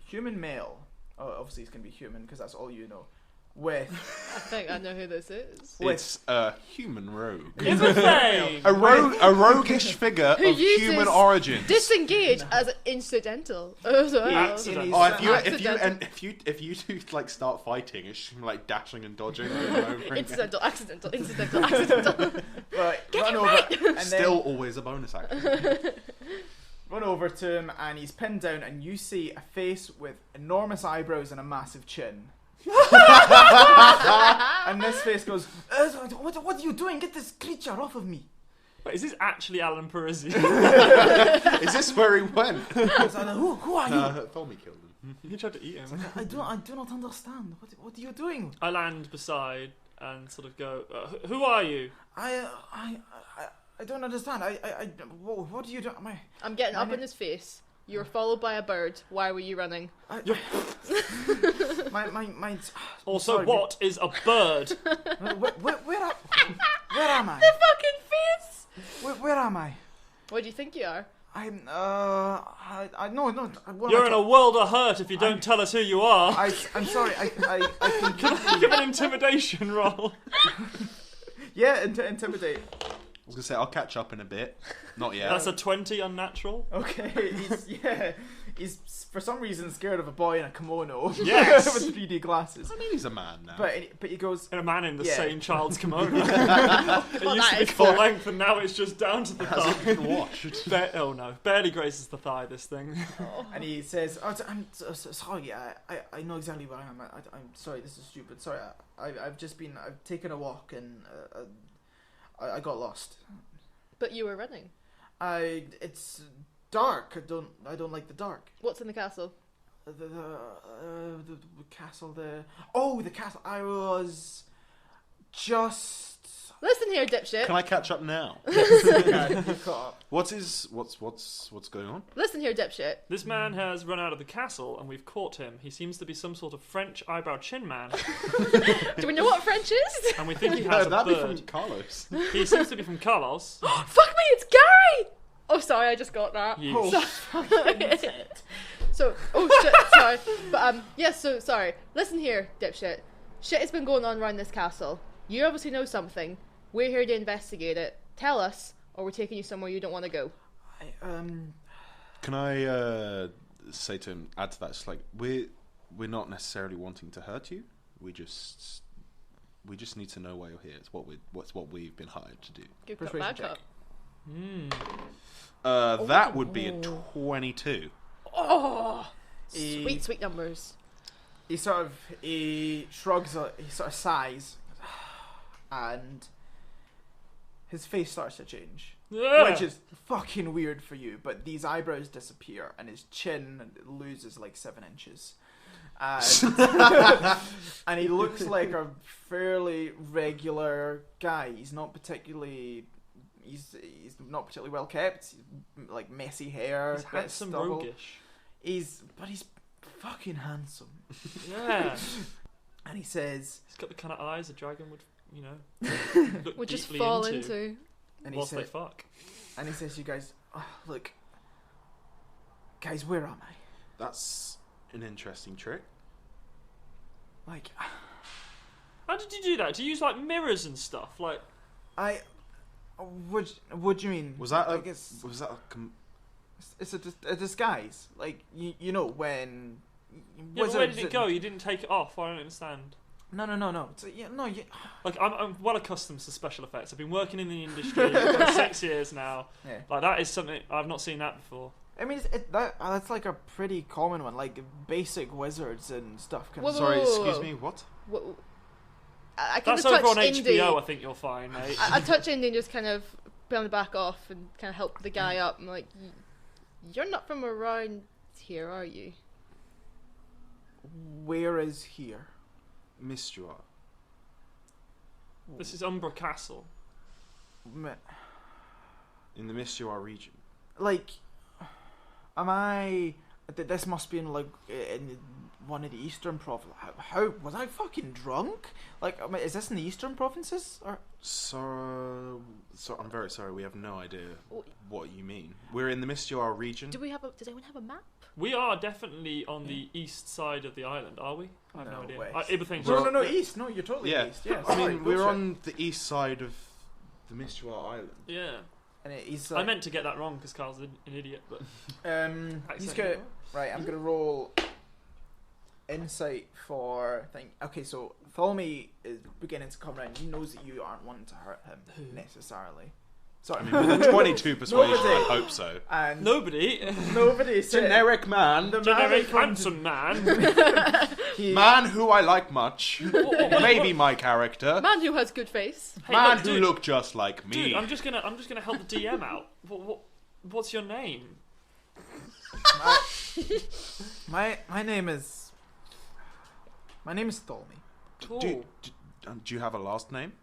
human male. Oh, obviously he's going to be human because that's all you know. With I think I know who this is. It's a human rogue. Ibbothain! A roguish figure Who of uses human origin. Disengage as incidental as well. Accident. Oh, if you do like start fighting, it's just like dashing and dodging over and over again. Incidental. but Get run it over right! and then Still always a bonus action. run over to him and he's pinned down and you see a face with enormous eyebrows and a massive chin. And this face goes, what are you doing? Get this creature off of me. Wait, is this actually Alan Parisi? Is this where he went? Who are you? Tommy killed him. He tried to eat him. I do not understand. What are you doing? I land beside and sort of go, who are you? I don't understand. What do you do? I'm getting up in his face. You were followed by a bird. Why were you running? My. Also, sorry, what is a bird? Where am I? The fucking face! Where am I? What do you think you are? I'm. No. You're in a world of hurt if you don't tell us who you are. I'm sorry. I can Give an intimidation roll. Yeah, intimidate. I was gonna say I'll catch up in a bit. Not yet. That's a 20 unnatural. Okay, he's for some reason scared of a boy in a kimono. Yes. With 3D glasses. I mean, he's a man now. But he goes. And a man in the Yeah. same child's kimono. It used to be is full fair. length and now it's just down to the Has thigh. it been washed? Oh no, barely graces the thigh, this thing. And he says, I'm sorry, I know exactly where I am. I'm sorry, this is stupid. Sorry, I've taken a walk and I got lost. But you were running. It's dark. I don't like the dark. What's in the castle? The castle there. The castle. I was just. Listen here, dipshit. Can I catch up now? Yeah, you caught up. What's going on? Listen here, dipshit. This man has run out of the castle and we've caught him. He seems to be some sort of French eyebrow chin man. Do we know what French is? And we think he has a That'd be bird. from Carlos. He seems to be from Carlos. Fuck me, it's Gary! Oh, sorry, I just got that. You So, shit, sorry. But, sorry. Listen here, dipshit. Shit has been going on around this castle. You obviously know something. We're here to investigate it. Tell us, or we're taking you somewhere you don't want to go. Can I say to him, add to that, it's like we're not necessarily wanting to hurt you. We just need to know why you're here. It's what we've been hired to do. Good cut, Persuasion bad check. cut. That would be a 22. Oh! He- Sweet numbers. He sort of shrugs. He sort of sighs, and his face starts to change. Yeah. Which is fucking weird for you, but these eyebrows disappear and his chin loses like 7 inches. And, and he looks like a fairly regular guy. He's not particularly well kept. He's, like messy hair, He's bit of handsome, stubble. roguish. He's fucking handsome. Yeah. And he says, He's got the kind of eyes a dragon would, look Would just deeply fall into into. and whilst they fuck. and he says, "You guys, look, guys, where am I? That's an interesting trick. Like, How did you do that? Do you use like mirrors and stuff? Like, what do you mean? Was that I a guess it's a disguise. Like you know when. yeah, but where wizards did it go? You didn't take it off. I don't understand. No. It's, Like, I'm well accustomed to special effects. I've been working in the industry for 6 years now. Yeah. Like, that is something I've not seen that before. I mean, that's like a pretty common one. Like basic wizards and stuff. Can Whoa, Sorry, whoa, whoa, excuse whoa. me, what? Whoa. I kind That's of over touch on Indy. HBO, I think you'll find, mate. I touch Indy and just kind of put on the back off and kind of help the guy up. I'm like, you're not from around here, are you? Where is here? Mistuar. This is Umbra Castle. Me- In the Mistuar region. like, am I? This must be in like in one of the Eastern provinces. How was I fucking drunk? Like, is this in the Eastern provinces? Or So I'm very sorry. We have no idea what you mean. We're in the Mistuar region. Does anyone have a map? We are definitely on the east side of the island, are we? I have no No, idea. west. Iberthane's no, east. No, you're totally Yeah. east. Yes. I mean, Sorry, we're bullshit. on the east side of the Mistuar Island. Yeah. And he's I like, memt to get that wrong because Carl's an idiot, but he's accidentally got right. I'm gonna roll insight for thing. Okay, so Tholme is beginning to come around. He knows that you aren't wanting to hurt him necessarily. Sorry, I mean, with a 22 persuasion, Nobody. I hope so. and nobody. nobody said Generic man. the Generic from- handsome man. he- Man who I like much. Maybe my character. Man who has good face. Hey, Man look, who dude, look just like me. dude, I'm just gonna help the DM out. What's your name? my name is Tholme. Cool. do you have a last name?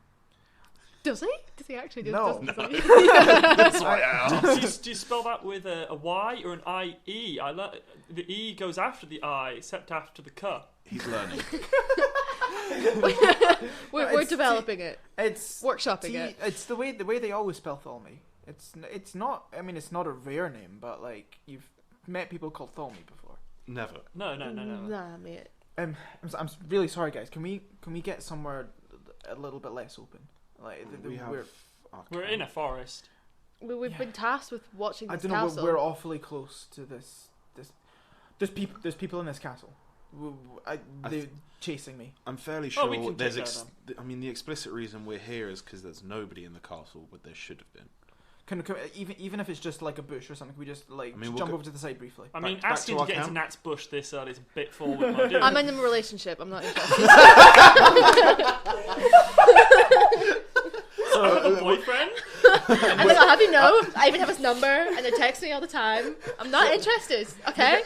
Does he? Does he actually do? No. Does he? That's why I asked. Do you spell that with a Y or an IE? The E goes after the I, except after the K. He's learning. We're It's developing it. It's Workshopping it. It's the way they always spell Tholme. It's not. I mean, it's not a rare name, but like you've met people called Tholme before. Never. No. Nah, mate. I'm really sorry, guys. Can we get somewhere a little bit less open? Like We're in a forest. We've been tasked with watching I this don't know. castle. We're awfully close to this. There's people in this castle. They're chasing me. I'm fairly Oh, sure we can there's. take that I mean, the explicit reason we're here is because there's nobody in the castle, but there should have been. Can even if it's just like a bush or something, can we just like I mean, we'll jump go- over to the side briefly? I mean, Back to asking our to get into camp. Nat's bush this early is a bit forward, my dude. I'm in a relationship. I'm not interested. So I have a boyfriend. And then I'll have you know, I even have his number, and they text me all the time. I'm not interested. Okay.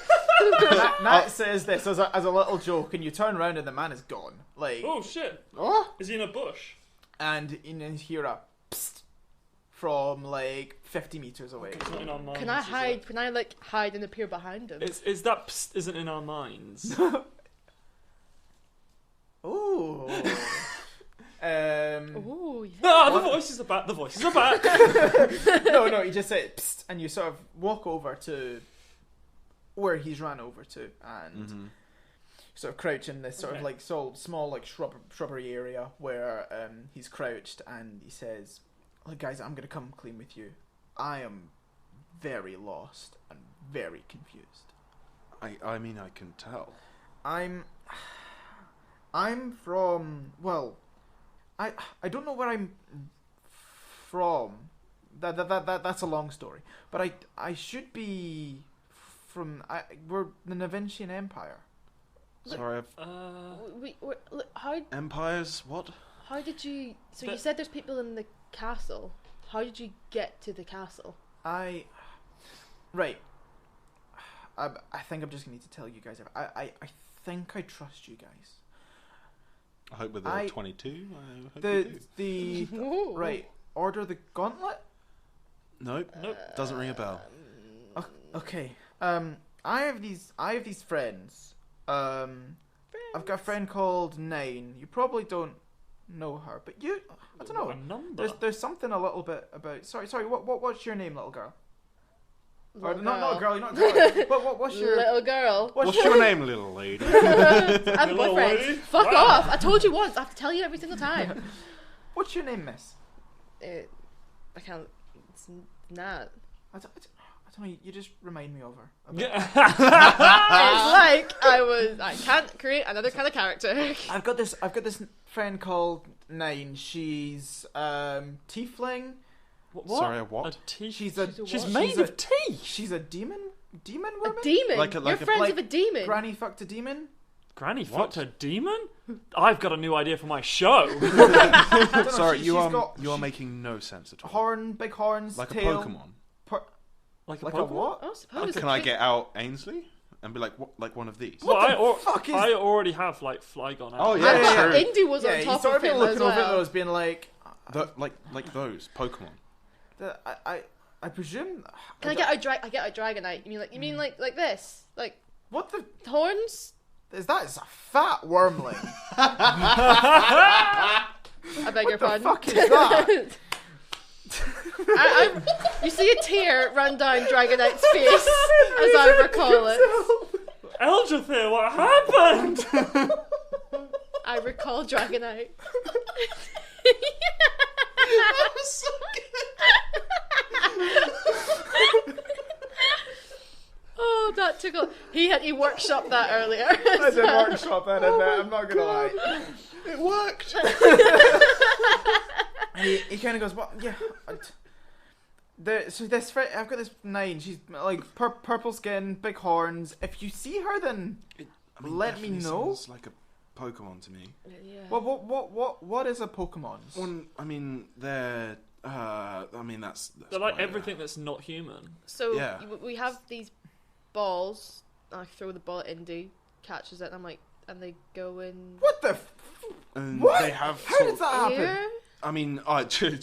Nat says this as a little joke, and you turn around and the man is gone. Like, Oh shit! Oh, Is he in a bush? and you hear a psst from like 50 meters away. It's not in our minds. Can I is hide? it? Can I like hide and appear behind him? Is that psst isn't in our minds? Ooh. Oh yeah. Ah, the voices are back. The voices are back. no, you just say psst, and you sort of walk over to where he's ran over to, and sort of crouch in this sort of Okay. like small like shrubbery area where he's crouched, and he says, "Look, guys, I'm gonna come clean with you. I am very lost and very confused. I mean, I can tell. I'm from, well, I don't know where I'm from. That's a long story. But I should be from, we're the Navincian Empire. Sorry, Look, how empires. What? did you? So you But- said there's people in the castle. How did you get to the castle? Right. I think I'm just gonna need to tell you guys. I think I trust you guys. I hope with the I- 22. I hope you do. Ooh. Right. Order the gauntlet. Nope. Nope. Doesn't ring a bell. Okay. I have these friends. I've got a friend called Nine. You probably don't know her, but I don't know. A number. There's something a little bit about. Sorry. What's your name, little girl? Or, Little not girl. You're not girl. What's your little girl. What's your name, little lady? I have Little boyfriend. lady? Fuck Wow. off! I told you once. I have to tell you every single time. What's your name, miss? I can't. It's not. I don't know. You just remind me of her. a bit. Yeah. It's like I can't create another kind of character. I've got this friend called Nine. She's tiefling. What? Sorry, a what? A teeth. She's She's what? made She's of teeth. She's a demon A woman. demon. Like You're a- friends like with a demon. Granny fucked a demon. Granny What? fucked a demon? I've got a new idea for my show. I don't know, Sorry, she's you are got making no sense at all. big horns, Like a tail, Pokemon. Like a like Pokemon? a what? Oh, I suppose. Can I get out Ainsley and be like, what, like one of these? Well, fuck is- I already have like Flygon. Oh, I yeah, thought true. Indy was Yeah, on he's top sort of of been him looking as over at well. those, being like, Like those Pokemon. I I presume. Can I get a Dragonite? You mean like this? Like What the horns? is that? It's a fat wormling. I beg your What the pardon. fuck is that? You see a tear run down Dragonite's face as I recall it. Eldrithere, what happened? I recall Dragonite. That was so good. Oh, that took a... He workshopped that earlier. I did workshop that in there. I'm not gonna lie. It worked. He kind of goes, "What? Yeah." I've got this 9. She's like purple skin, big horns. If you see her, then let me know. Sounds like a Pokemon to me. Yeah. What is a Pokemon? Well, I mean, they're. That's They're like quite, everything that's not human. So Yeah. we have these balls. I throw the ball at Indy, catches it, and I'm like, and they go in. What the? And What? they have. How does that happen? Here? I mean, do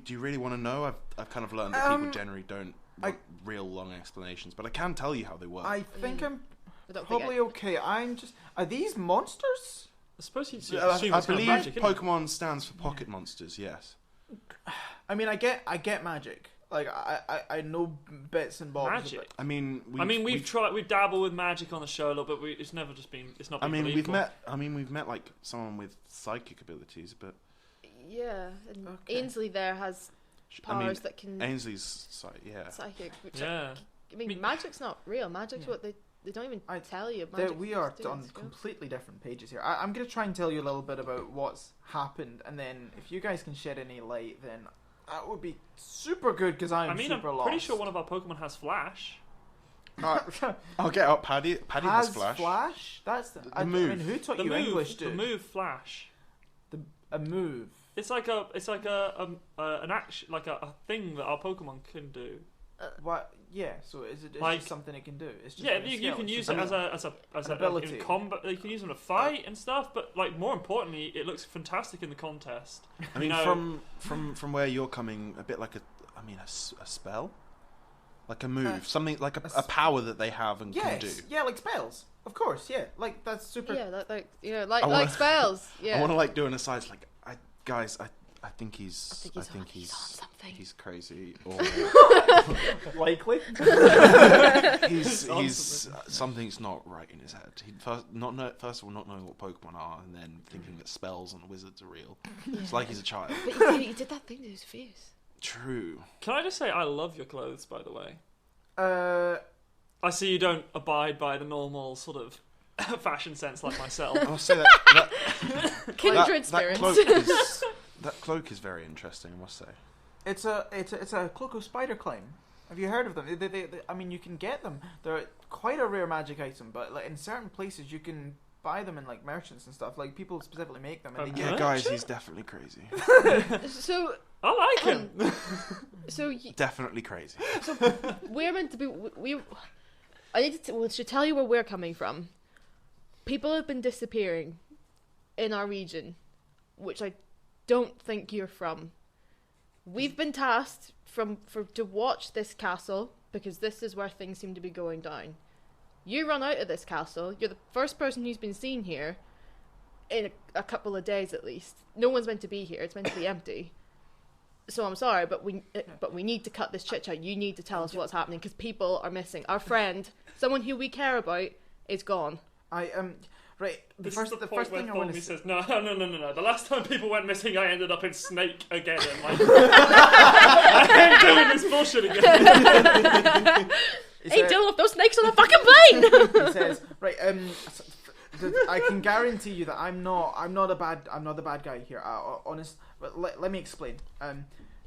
you really want to know? I've kind of learned that people generally don't want real long explanations, but I can tell you how they work. I think I'm I don't probably think okay. Are these monsters? I suppose you'd I assume it's kind of believe magic, isn't it? Pokemon stands for pocket monsters. Yes. I mean, I get magic. Like I know bits and bobs. Magic. Of it. I mean, we've tried. We've dabbled with magic on the show a little bit. It's never just been. It's not. I Been mean, believable. we've met like someone with psychic abilities, but Yeah, and Okay. Ainsley there has powers that can Ainsley's yeah. psychic. Which Yeah. I mean, magic's not real. Magic's what they don't even tell you. Magic We are just on is, yeah. completely different pages here. I'm going to try and tell you a little bit about what's happened, and then if you guys can shed any light, then that would be super good because I'm I'm super lost. pretty sure one of our Pokemon has Flash. I'll get up, Paddy. Paddy has Flash. That's the move. I mean, who taught The you move. English, The dude? move Flash. A move. It's like an action, like a thing that our Pokemon can do. What? Yeah. So is it? It's Like- just something it can do. It's just Yeah, like a you skill. can It's use just it as an a ability. in combat. You can use it in a fight and stuff. But like more importantly, it looks fantastic in the contest. I mean, You know- from where you're coming, a bit like a spell, like a move, something like a power that they have and can do. Yes. Yeah, like spells. Of course. Yeah. Like that's super. Yeah, like I wanna- spells. Yeah. I want to like do an aside, like I think he's I think he's on something. he's crazy or Likely. he's something's not right in his head. First of all, not knowing what Pokemon are, and then thinking that spells and wizards are real. It's like he's a child. But he did that thing to his face. True. Can I just say I love your clothes, by the way. Uh, I see you don't abide by the normal sort of fashion sense like myself. I'll say that Kindred spirits. that cloak is very interesting, I must say. it's a cloak of spider climb. Have you heard of them? They I mean, you can get them. They're quite a rare magic item, but like in certain places you can buy them in like merchants and stuff. Like people specifically make them. And they Yeah, get guys, he's definitely crazy. So I like him. Definitely crazy. we're meant to be. I need to. Should tell you where we're coming from. People have been disappearing in our region, which I don't think you're from. We've been tasked to watch this castle because this is where things seem to be going down. You run out of this castle. You're the first person who's been seen here in a couple of days at least. No one's meant to be here. It's meant to be empty. So I'm sorry, but we need to cut this chit chat. You need to tell us what's happening because people are missing. Our friend, someone who we care about, is gone. Right. This First, is the the point first where thing I want to Thornby say. says, no. The last time people went missing, I ended up in Snake again. Like, I ain't doing this bullshit again. Ain't dealing with those snakes on a fucking plane. He says, right. I can guarantee you that I'm not a bad guy here. Honest, but let me explain.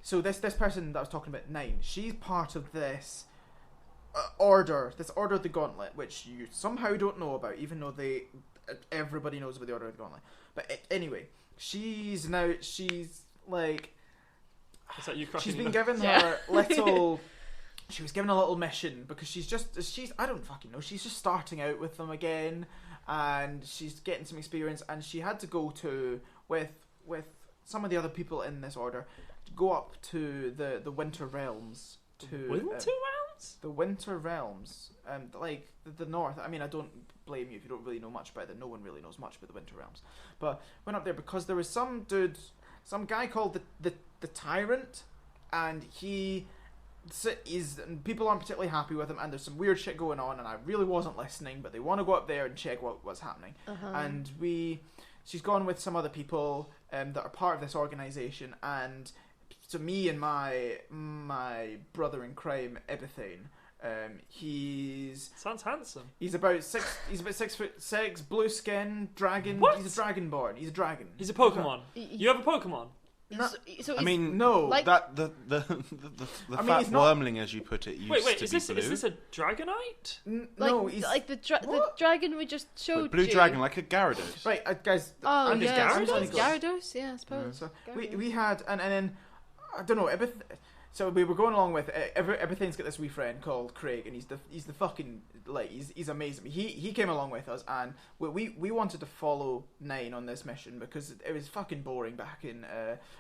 So this person that I was talking about, 9, she's part of this order of the Gauntlet, which you somehow don't know about, even though everybody knows about the Order of the Gauntlet. But anyway, she's like, Is that you cracking she's your been nose? given her little. She was given a little mission because she's I don't fucking know. She's just starting out with them again, and she's getting some experience, and she had to go to with some of the other people in this order, go up to the Winter Realms to Winter Realms? the Winter Realms, like the north. I mean, I don't blame you if you don't really know much about it. No one really knows much about the Winter Realms, but went up there because there was some guy called the Tyrant, and and people aren't particularly happy with him, and there's some weird shit going on, and I really wasn't listening, but they want to go up there and check what's happening. And she's gone with some other people that are part of this organization, and so me and my brother in crime, Ibethane, Sounds handsome. he's about 6'6", blue skin, dragon. What? He's a dragonborn. He's a dragon. He's a Pokemon. You have a Pokemon? No, So I mean, no, like- that the I mean, fat he's not- wormling, as you put it, used Wait, to is be this blue. a Dragonite? no, he's like the What? dragon we just showed Blue you. dragon, like a Gyarados. right, guys. Oh I'm just- I'm yeah, just Gyarados? gonna go. Gyarados. Yeah, I suppose. So Gyarados. we had and then I don't know. So we were going along with everything's got this wee friend called Craig, and he's the fucking like he's amazing. He came along with us, and we wanted to follow Nine on this mission because it was fucking boring back in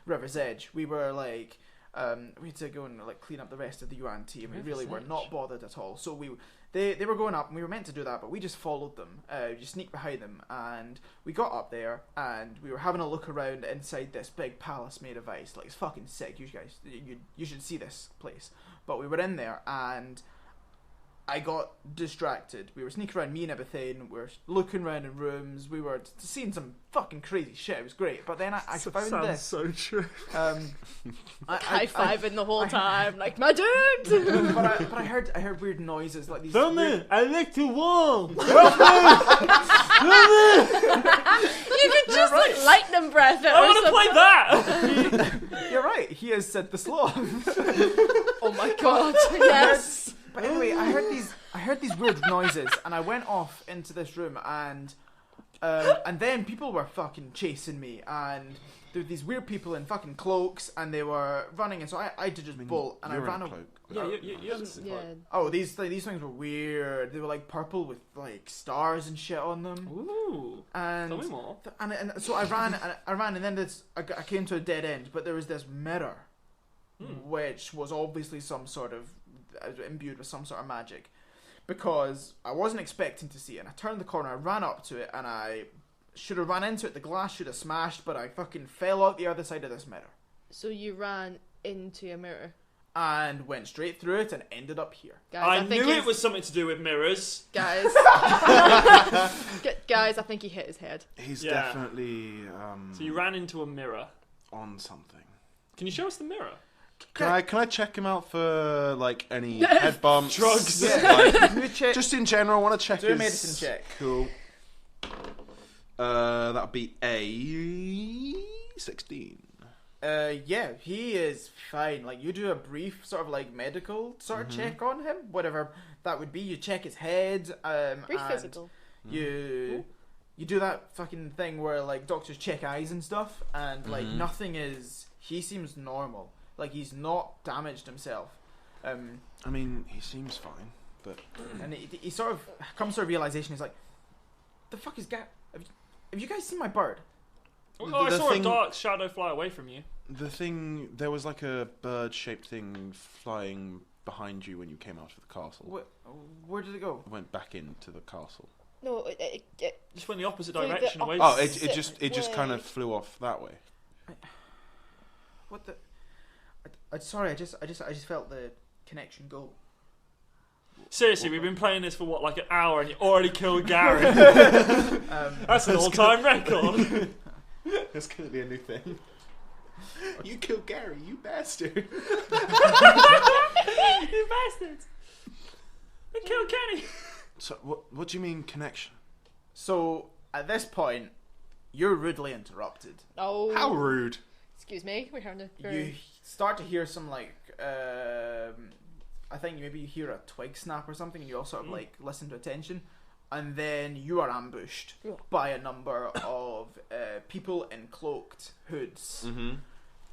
River's Edge. We were like we had to go and like clean up the rest of the Yuan team. We really were River's not Edge. bothered at all. So they were going up, and we were meant to do that, but we just followed them. Just sneaked behind them, and we got up there, and we were having a look around inside this big palace made of ice. Like, it's fucking sick. You guys, you should see this place. But we were in there, and I got distracted. We were sneaking around, me and Ibethane. We were looking around in rooms. We were seeing some fucking crazy shit. It was great. But then I found Sounds this. so true. High fiving the whole time, like my dude. but I heard weird noises like these. I like to walk. You could just like lightning breath it. I or want to something. play that. You're right. He has said the sloth. Oh my god! Yes. But anyway, I heard these weird noises, and I went off into this room, and then people were fucking chasing me, and there were these weird people in fucking cloaks, and they were running, and so I had to just bolt, and I You're in ran a up. cloak. Yeah, you Yeah. Oh, these things were weird. They were like purple with like stars and shit on them. Ooh. And Tell me more. and so I ran, and then I came to a dead end, but there was this mirror, which was obviously some sort of imbued with some sort of magic, because I wasn't expecting to see it. And I turned the corner, I ran up to it, and I should have ran into it. The glass should have smashed, but I fucking fell out the other side of this mirror So you ran into a mirror, and went straight through it and ended up here. guys. I think knew it he's- was something to do with mirrors. Guys, guys, I think he hit his head. He's Yeah. definitely So you ran into a mirror. on something. Can you show us the mirror? Can I check him out for like any head bumps, Drugs. Yeah. You check. Just in general, I want to check Do a his medicine check. Cool. That'll be a 16. Yeah, he is fine. Like, you do a brief sort of like medical sort of check on him, whatever that would be. You check his head, Brief and physical. You do that fucking thing where like doctors check eyes and stuff, and like nothing is. He seems normal. Like, he's not damaged himself. I mean, he seems fine, but And he sort of comes to a realization. He's like, "The fuck is that? Have you guys seen my bird?" Oh, I the saw thing- a dark shadow fly away from you. the thing, there was like a bird-shaped thing flying behind you when you came out of the castle. Where did it go? It went back into the castle. No, Just went the opposite Through the direction away. Oh, from it just kind of flew off that way. What the? Sorry, I just felt the connection go. Seriously, we've been playing this for what, like an hour, and you already killed Gary. That's an all-time record. That's gonna be a new thing. You killed Gary, you bastard. You bastards! I killed Kenny. So what do you mean connection? So at this point, you're rudely interrupted. oh, How rude. excuse me, we're having a You start to hear some like I think maybe you hear a twig snap or something, and you all sort of like listen to attention, and then you are ambushed by a number of people in cloaked hoods. Mm-hmm.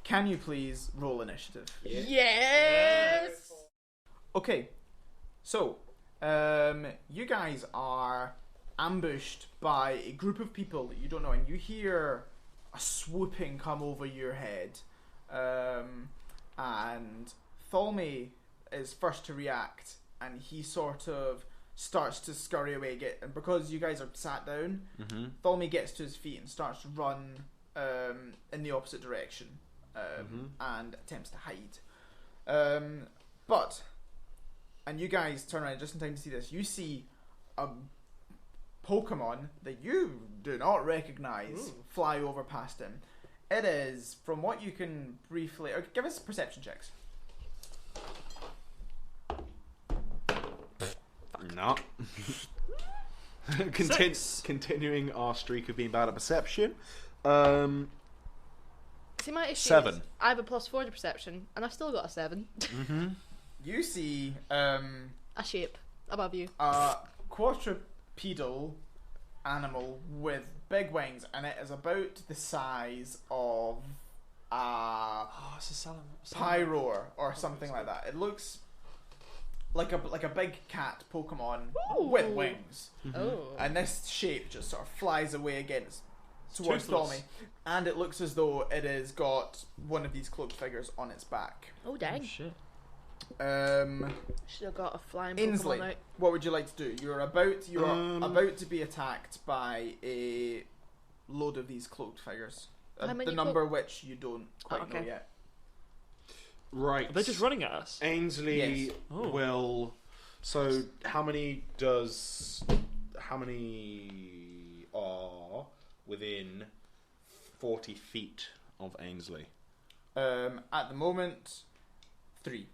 Can you please roll initiative? Yes. Okay, so you guys are ambushed by a group of people that you don't know, and you hear a swooping come over your head, and Tholme, is first to react, and he sort of starts to scurry away. And because you guys are sat down, Tholme gets to his feet and starts to run in the opposite direction and attempts to hide. And you guys turn around just in time to see this. You see a Pokemon that you do not recognize fly over past him. It is, from what you can briefly... give us perception checks. No. Continuing our streak of being bad at perception. See, my issue 7. is I have a +4 to perception, and I've still got a 7. You see a shape above you. a quadrupedal animal with big wings, and it is about the size of a It's a Pyroar or something like that. It looks like a big cat Pokemon with wings. Oh. And this shape just sort of flies away against towards toothless. Tholme, and it looks as though it has got one of these cloaked figures on its back. Oh, dang. Shit. Should have got a flying Ainsley, Pokemon out. what would you like to do? You're about to be attacked by a load of these cloaked figures. How many the number which you don't quite know yet. Right. Are they just running at us? Ainsley Yes. will... So, how many are within 40 feet of Ainsley? At the moment, 3.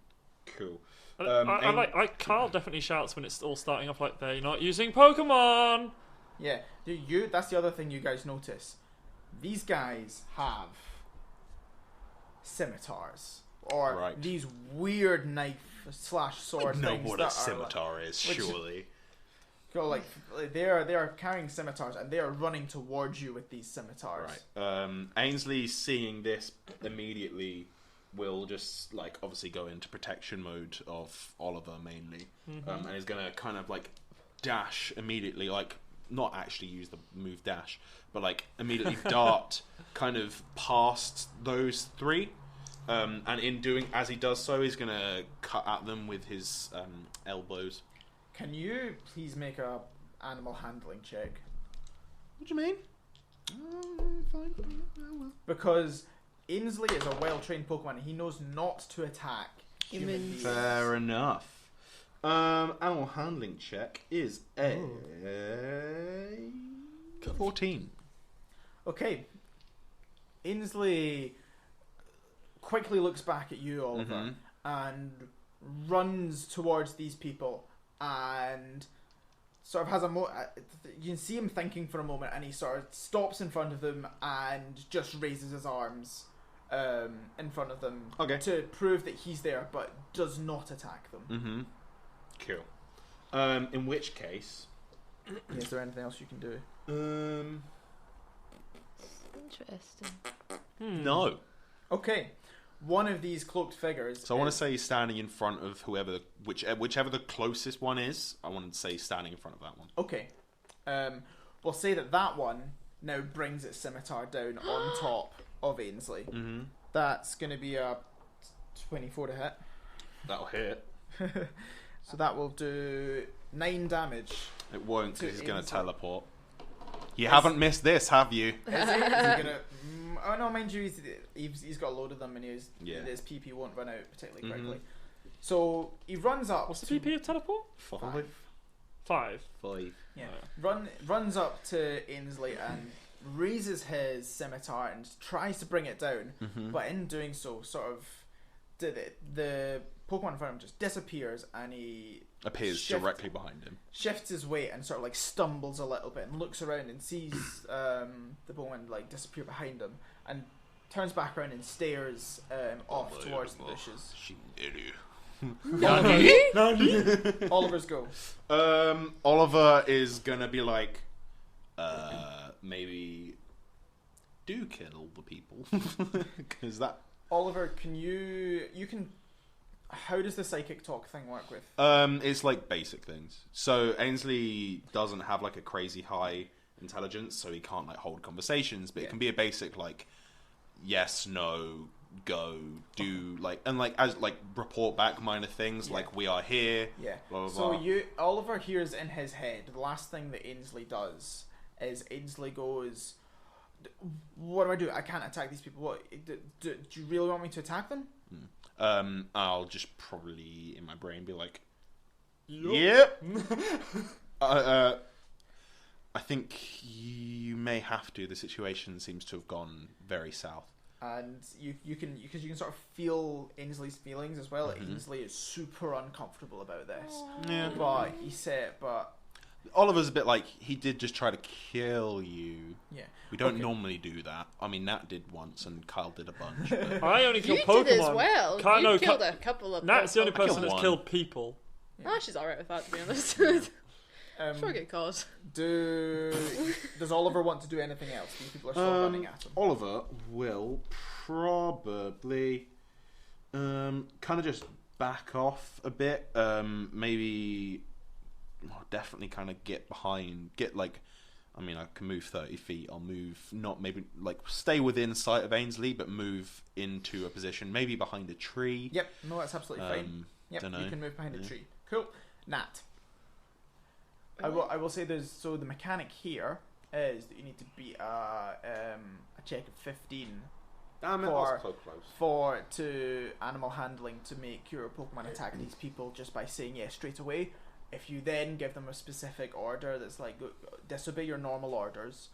Cool. Carl definitely shouts when it's all starting off like they're not using Pokemon. Yeah, that's the other thing you guys notice. These guys have scimitars, or these weird knife/sword know things what that a scimitar is, surely. Go like they are carrying scimitars, and they are running towards you with these scimitars. Right. Ainsley, seeing this immediately, will just obviously go into protection mode of Oliver mainly, and is gonna kind of dash immediately, not actually use the move dash, but immediately dart kind of past those 3. And in doing, as he does so, he's gonna cut at them with his elbows. Can you please make a animal handling check? What do you mean? Fine. Because Ainsley is a well-trained Pokemon, and he knows not to attack human beings. Fair enough. Animal handling check is a 14. Okay. Ainsley quickly looks back at you, Oliver, and runs towards these people, and sort of has you can see him thinking for a moment, and he sort of stops in front of them and just raises his arms in front of them to prove that he's there, but does not attack them. Cool. In which case, is there anything else you can do? Interesting. No. Okay. One of these cloaked figures. So I want to say he's standing in front of whichever the closest one is. I want to say he's standing in front of that one. Okay. We'll say that one now brings its scimitar down on top of Ainsley. That's going to be a 24 to hit. That'll hit. So that will do 9 damage. It won't, because he's going to teleport. You haven't missed this, have you? Is he gonna? Oh no, mind you, he's got a load of them, and his PP won't run out particularly quickly. So he runs up. What's the PP of teleport? 5. Yeah. Runs up to Ainsley and raises his scimitar and tries to bring it down, but in doing so, sort of the Pokemon in front of him just disappears, and he appears directly behind him. Shifts his weight and sort of stumbles a little bit and looks around and sees the Pokemon disappear behind him, and turns back around and stares off towards the bushes. Oliver's go. Oliver is gonna be maybe do kill all the people, because that. Oliver, you can. How does the psychic talk thing work with? It's basic things. So Ainsley doesn't have a crazy high intelligence, so he can't hold conversations. But it can be a basic yes, no, go do as report back minor things like we are here. Yeah. Blah, blah, So blah. Oliver hears in his head. The last thing that Ainsley does is Ainsley goes, "What do I do? I can't attack these people. What do you really want me to attack them?" I'll just probably in my brain be like, "Yep." I think you may have to. The situation seems to have gone very south. And you can sort of feel Ainsley's feelings as well. Ainsley is super uncomfortable about this. Yeah. But he said, Oliver's a bit like, he did just try to kill you. Yeah. We don't normally do that. I mean, Nat did once and Kyle did a bunch. But... I only kill You Pokemon. did as well. You killed a couple of Nat's the only Pokemon. person that's one. killed people. Yeah. Oh, she's alright with that, to be honest. For a good cause. Does Oliver want to do anything else? These people are still running at him. Oliver will probably kind of just back off a bit. Maybe definitely kind of get behind. I can move 30 feet. I'll move, not maybe stay within sight of Ainsley, but move into a position, maybe behind a tree. Yep, no, that's absolutely fine. Yep, dunno. you can move behind a tree. Cool. Nat. I will say the mechanic here is that you need to beat a check of 15 Damn it, for that's so close. to animal handling to make your Pokemon attack these people just by saying yes straight away. If you then give them a specific order that's like disobey your normal orders,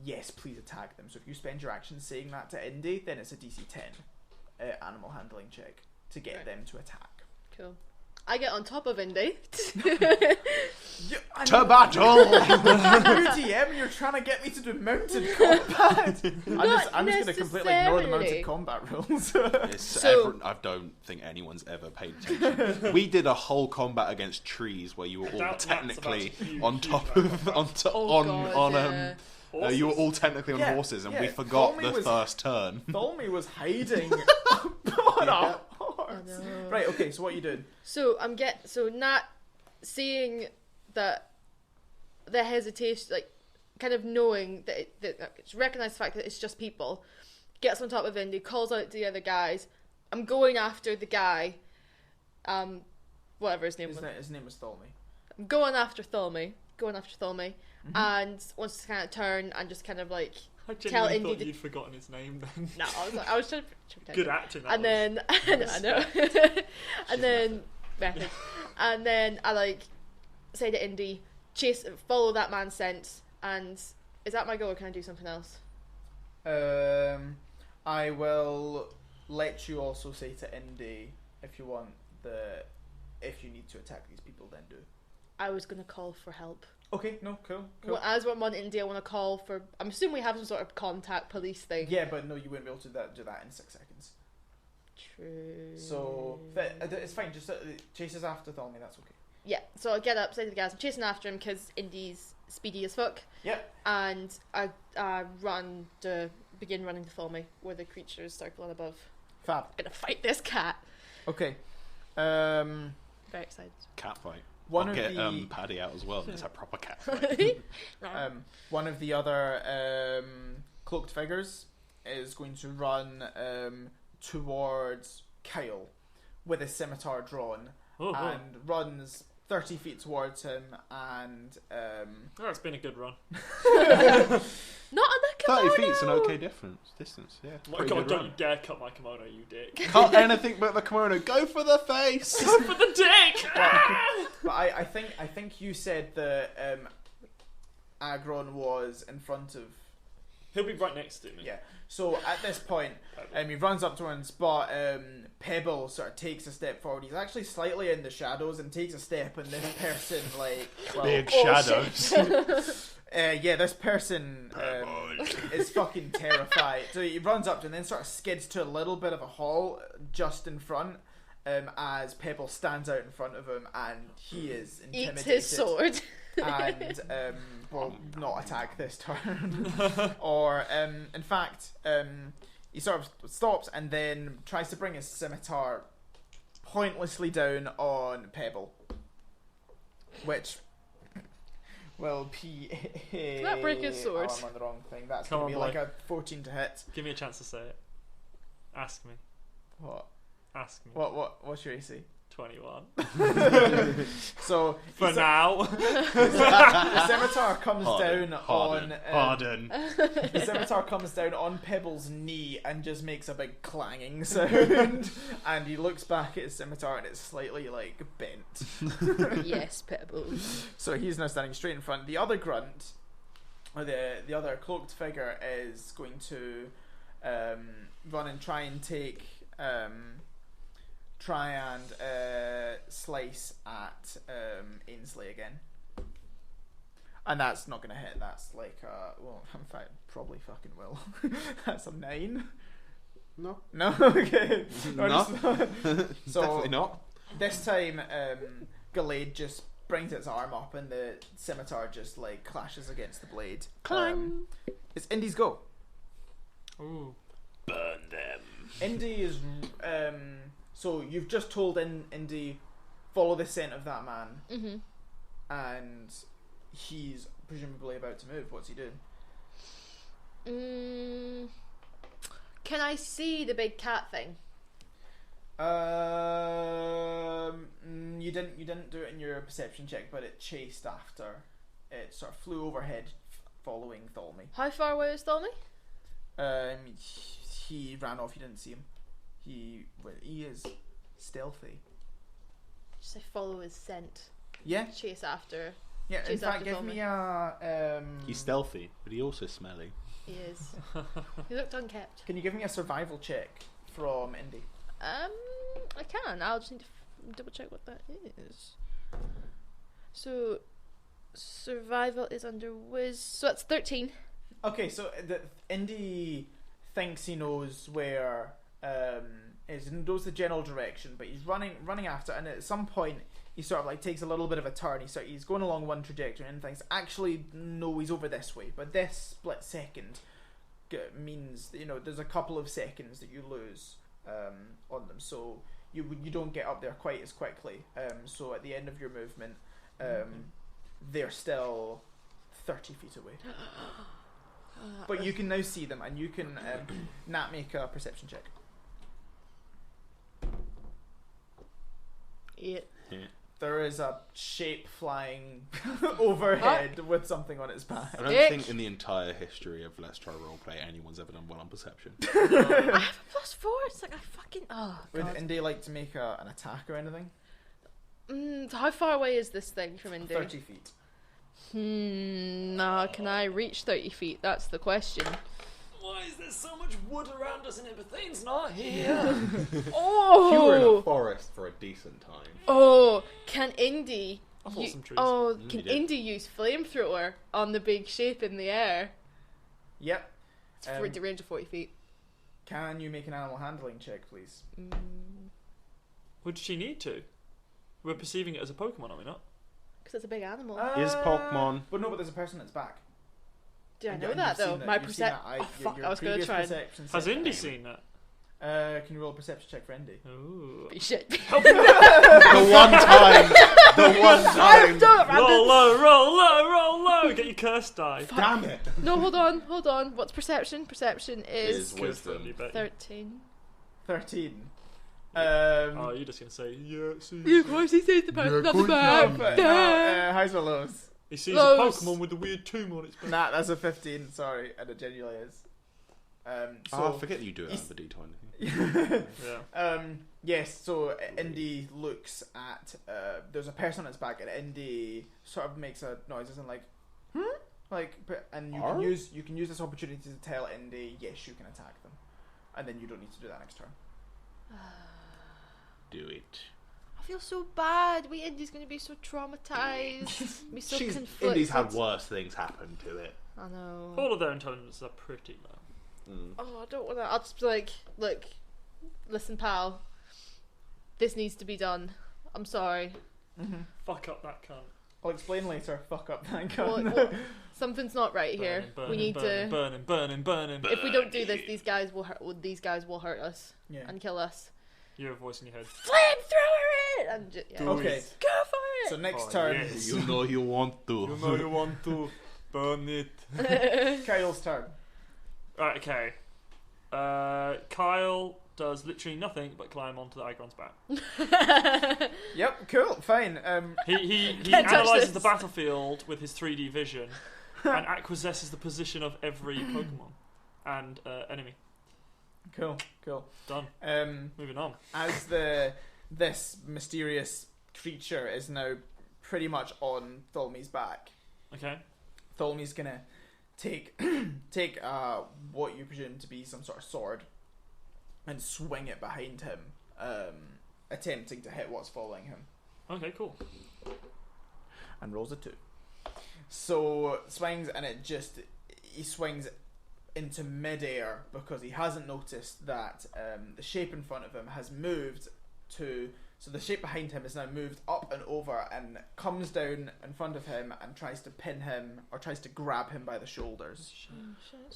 yes, please attack them. So if you spend your action saying that to Indy, then it's a DC 10 animal handling check to get them to attack. Cool. I get on top of Indy. To battle! You're DM, you're trying to get me to do mounted combat. I'm just going to completely ignore the mounted necessarily. combat rules. So- I don't think anyone's ever paid attention. We did a whole combat against trees where you were all Doubt Nat's about technically to huge on top of Horses. you were all technically on Yeah, horses, and yeah. we forgot Tholme the was- first turn. Tholme was hiding on a horse. know. Right, okay, so what are you doing? So Nat, seeing that the hesitation, kind of knowing that recognize the fact that it's just people, gets on top of Indy, calls out to the other guys. I'm going after the guy. Whatever his name was. His name was Tholme. I'm going after Tholme. And wants to kind of turn and just kind of I tell genuinely Indy thought to... you'd forgotten his name then. No, I was trying to pretend. Good acting. That And was. then I know. And then method. And then I say to Indy, follow that man's scent. And is that my goal, or can I do something else? I will let you also say to Indy if you want if you need to attack these people, then do. I was gonna call for help. Okay, no, cool. Well, as I'm on Indy, I want to call for. I'm assuming we have some sort of contact police thing. Yeah, but no, you wouldn't be able to do that in 6 seconds. True. So it's fine. Just chases after Tholme. That's okay. Yeah, so I get up, say to the guys, I'm chasing after him because Indy's speedy as fuck. Yep. And I begin running to Tholme, where the creatures circling above. Fab. I'm gonna fight this cat. Okay. Very excited. Cat fight. One I'll of get the Paddy out as well. It's a proper cat fight. one of the other cloaked figures is going to run towards Kyle with his scimitar drawn and runs 30 feet towards him and It's been a good run. Not on the kimono! 30 feet's an okay distance, yeah. My Pretty God, good don't run. you dare cut my kimono, you dick. Cut anything but the kimono. Go for the face. For the dick! But I think you said that Agron was in front of. He'll be right next to me. Yeah. So at this point, he runs up to him, but Pebble sort of takes a step forward. He's actually slightly in the shadows and takes a step, and this person Big shadows. This person is fucking terrified. So he runs up to and then sort of skids to a little bit of a hall just in front. As Pebble stands out in front of him, and he is intimidated. Eats his sword. And will not attack this turn. Or in fact, he sort of stops and then tries to bring his scimitar pointlessly down on Pebble, which will be Does that break his sword? Oh, I'm on the wrong thing. That's Come going to on, be boy. like a 14 to hit. Give me a chance to say it. Ask me. What? Ask me. What's your AC? 21. So For now. the scimitar comes down on Harden. the scimitar comes down on Pebble's knee and just makes a big clanging sound. And he looks back at his scimitar and it's slightly like bent. Yes, Pebble. So he's now standing straight in front. The other grunt, or the other cloaked figure, is going to run and try and slice at Ainsley again. And that's not going to hit. That's like well, in fact, probably fucking will. That's a 9. No. No. Okay. No. So Definitely not. this time, Gallade just brings its arm up, and the scimitar just like clashes against the blade. Clang. It's Indy's go. Ooh. Burn them. Indy is so you've just told Indy follow the scent of that man, and he's presumably about to move. What's he doing? Can I see the big cat thing? You didn't do it in your perception check, but it chased after. It sort of flew overhead, following Tholme. How far away is Tholme? He ran off. You didn't see him. He is stealthy. Just say follow his scent. Yeah. Chase after. Yeah. In Chase fact, after give Tholme. me a. He's stealthy, but he also smelly. He is. He looked unkept. Can you give me a survival check from Indy? I can. I'll just need to double check what that is. So, survival is under whiz. So that's 13. Okay, so Indy thinks he knows where is, and knows the general direction, but he's running after, and at some point he sort of like takes a little bit of a turn. He's going along one trajectory and thinks, actually no, he's over this way. But this split second means, you know, there's a couple of seconds that you lose on them, so you don't get up there quite as quickly. So at the end of your movement, they're still 30 feet away. But you can now see them, and you can Nat make a perception check. 8. Yeah. There is a shape flying overhead with something on its back. I don't Stick. think in the entire history of Let's Try Roleplay anyone's ever done well on perception. I have a +4. It's like I fucking. Oh, Would God. Indy like to make an attack or anything? So how far away is this thing from Indy? 30 feet. No, can I reach 30 feet? That's the question. Why is there so much wood around us and Ibethane's not here? Oh! You were in a forest for a decent time. Oh, can Indy? I thought some trees. Oh, You can did. Indy use flamethrower on the big shape in the air? Yep. It's for the range of 40 feet. Can you make an animal handling check, please? Would she need to? We're perceiving it as a Pokemon, are we not? Because it's a big animal. Is Pokemon- But no, but there's a person that's back. Do I And know you've that seen though? that. My You've seen perception. that. Oh fuck! Your I was gonna previous try. perception Has said Indy that. seen that? Can you roll a perception check for Indy? Ooh. Shit. The one time. I've done it. Roll low, roll low, roll low. Get your curse die. Damn it. No, hold on. What's perception? Perception is Is wisdom. 13. 13. Oh, you're just gonna say yeah. See. Yeah, of course he sees the person on the back. Highs or lows? He sees Lows. a Pokemon with a weird tomb on its back. Nah, that's a 15. Sorry, and it genuinely is. Oh, I forget that you do it out of the D20. Yeah. Yes, so Indy looks at there's a person on its back, and Indy sort of makes a noise, isn't like, and you can use this opportunity to tell Indy, yes, you can attack them, and then you don't need to do that next turn. Do it. I feel so bad. Indy's gonna be so traumatized. Be so conflicted. Indy's had worse things happen to it. I know. All of their intelligence are pretty low. Oh, I don't wanna. I'll just be like, look, listen, pal. This needs to be done. I'm sorry. Fuck up that cunt. I'll explain later. Fuck up that gun. What, something's not right here. Burn We him, need burn to. him, burn him, burn him, burn him. If we don't do this, these guys will hurt. These guys will hurt us Yeah. and kill us. You have a voice in your head. Flamethrower it! And yeah. Do Okay. it. Go for So it! next Oh, turn, yes. You know you want to. You know you want to burn it. Kyle's turn. Right, okay. Kyle does literally nothing but climb onto the Aggron's back. Yep, cool, fine. He Can't touch analyzes this. the battlefield with his 3D vision and acquiesces the position of every Pokemon and enemy. Cool. Done. Moving on. As this mysterious creature is now pretty much on Tholme's back, Okay. Tholme's gonna take what you presume to be some sort of sword and swing it behind him, attempting to hit what's following him, Okay, cool. and rolls a 2. So swings, and he swings into midair because he hasn't noticed that the shape in front of him has moved to. So the shape behind him is now moved up and over and comes down in front of him and tries to pin him or tries to grab him by the shoulders. Shit. Which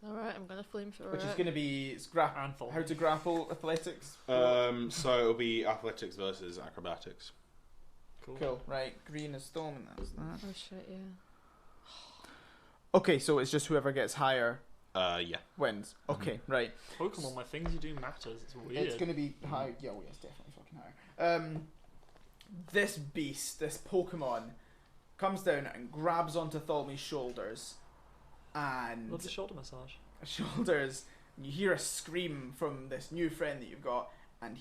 Alright, I'm gonna flamethrower is it. going to be And Tholme. how to grapple athletics. So it'll be athletics versus acrobatics. Cool. Right, green is Storm, and that's that. Oh shit, yeah. Okay, so it's just whoever gets higher Yeah. wins. Okay, right. Pokemon, my things you do matters. It's weird. It's going to be high. Yeah, well, it's definitely fucking higher. This beast, this Pokemon, comes down and grabs onto Tholme's shoulders, and Love the shoulder massage. and you hear a scream from this new friend that you've got, and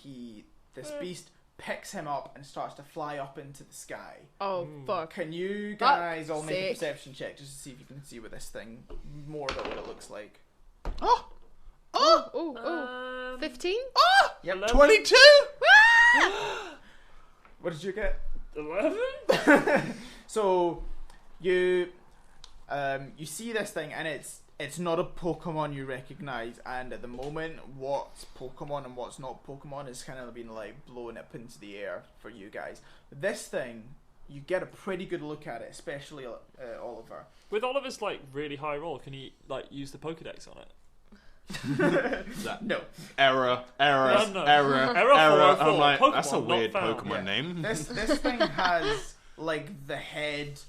this beast picks him up and starts to fly up into the sky. Oh fuck. Can you guys Fuck's all make a sake. perception check just to see if you can see what this thing, more about what it looks like? Oh. 15? Yep. 11? 22! What did you get? 11? So you see this thing, and it's not a Pokemon you recognize, and at the moment what's Pokemon and what's not Pokemon is kind of been like blowing up into the air for you guys. This thing, you get a pretty good look at it, especially Oliver. With Oliver's like really high roll, can he like use the Pokedex on it? No. Error. No. Error 404, I'm like, Pokemon that's a not weird found. Pokemon Yeah. name. This thing has like the head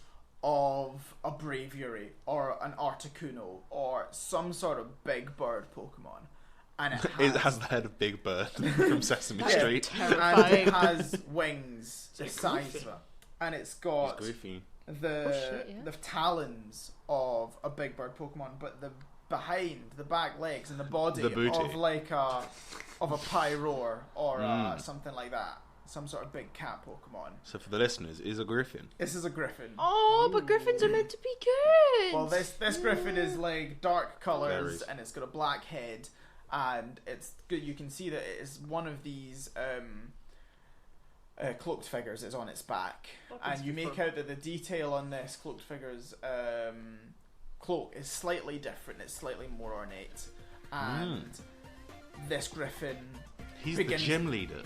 of a Braviary or an Articuno or some sort of big bird Pokemon, and It has the head of Big Bird from Sesame Street. and Terrifying. it has wings the It's size goofy. of it, and it's got It's goofy. the Oh, shit, yeah. the talons of a big bird Pokemon, but the back legs and the body The booty. of like a Pyroar or something like that, some sort of big cat Pokemon. So for the listeners, is a Griffin. This is a Griffin. Oh, but Griffins are meant to be good. Well, this Griffin is like dark colours Berries. and it's got a black head, and it's good. You can see that it is one of these cloaked figures is on its back, and you make out that the detail on this cloaked figure's cloak is slightly different. It's slightly more ornate, and this Griffin. He's begins- the gym leader.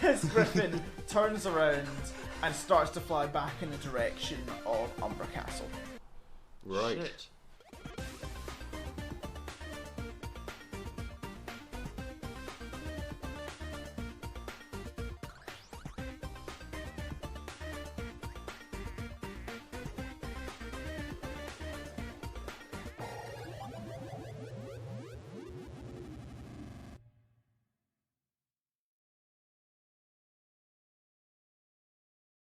This Griffin turns around and starts to fly back in the direction of Umbra Castle. Right. Shit.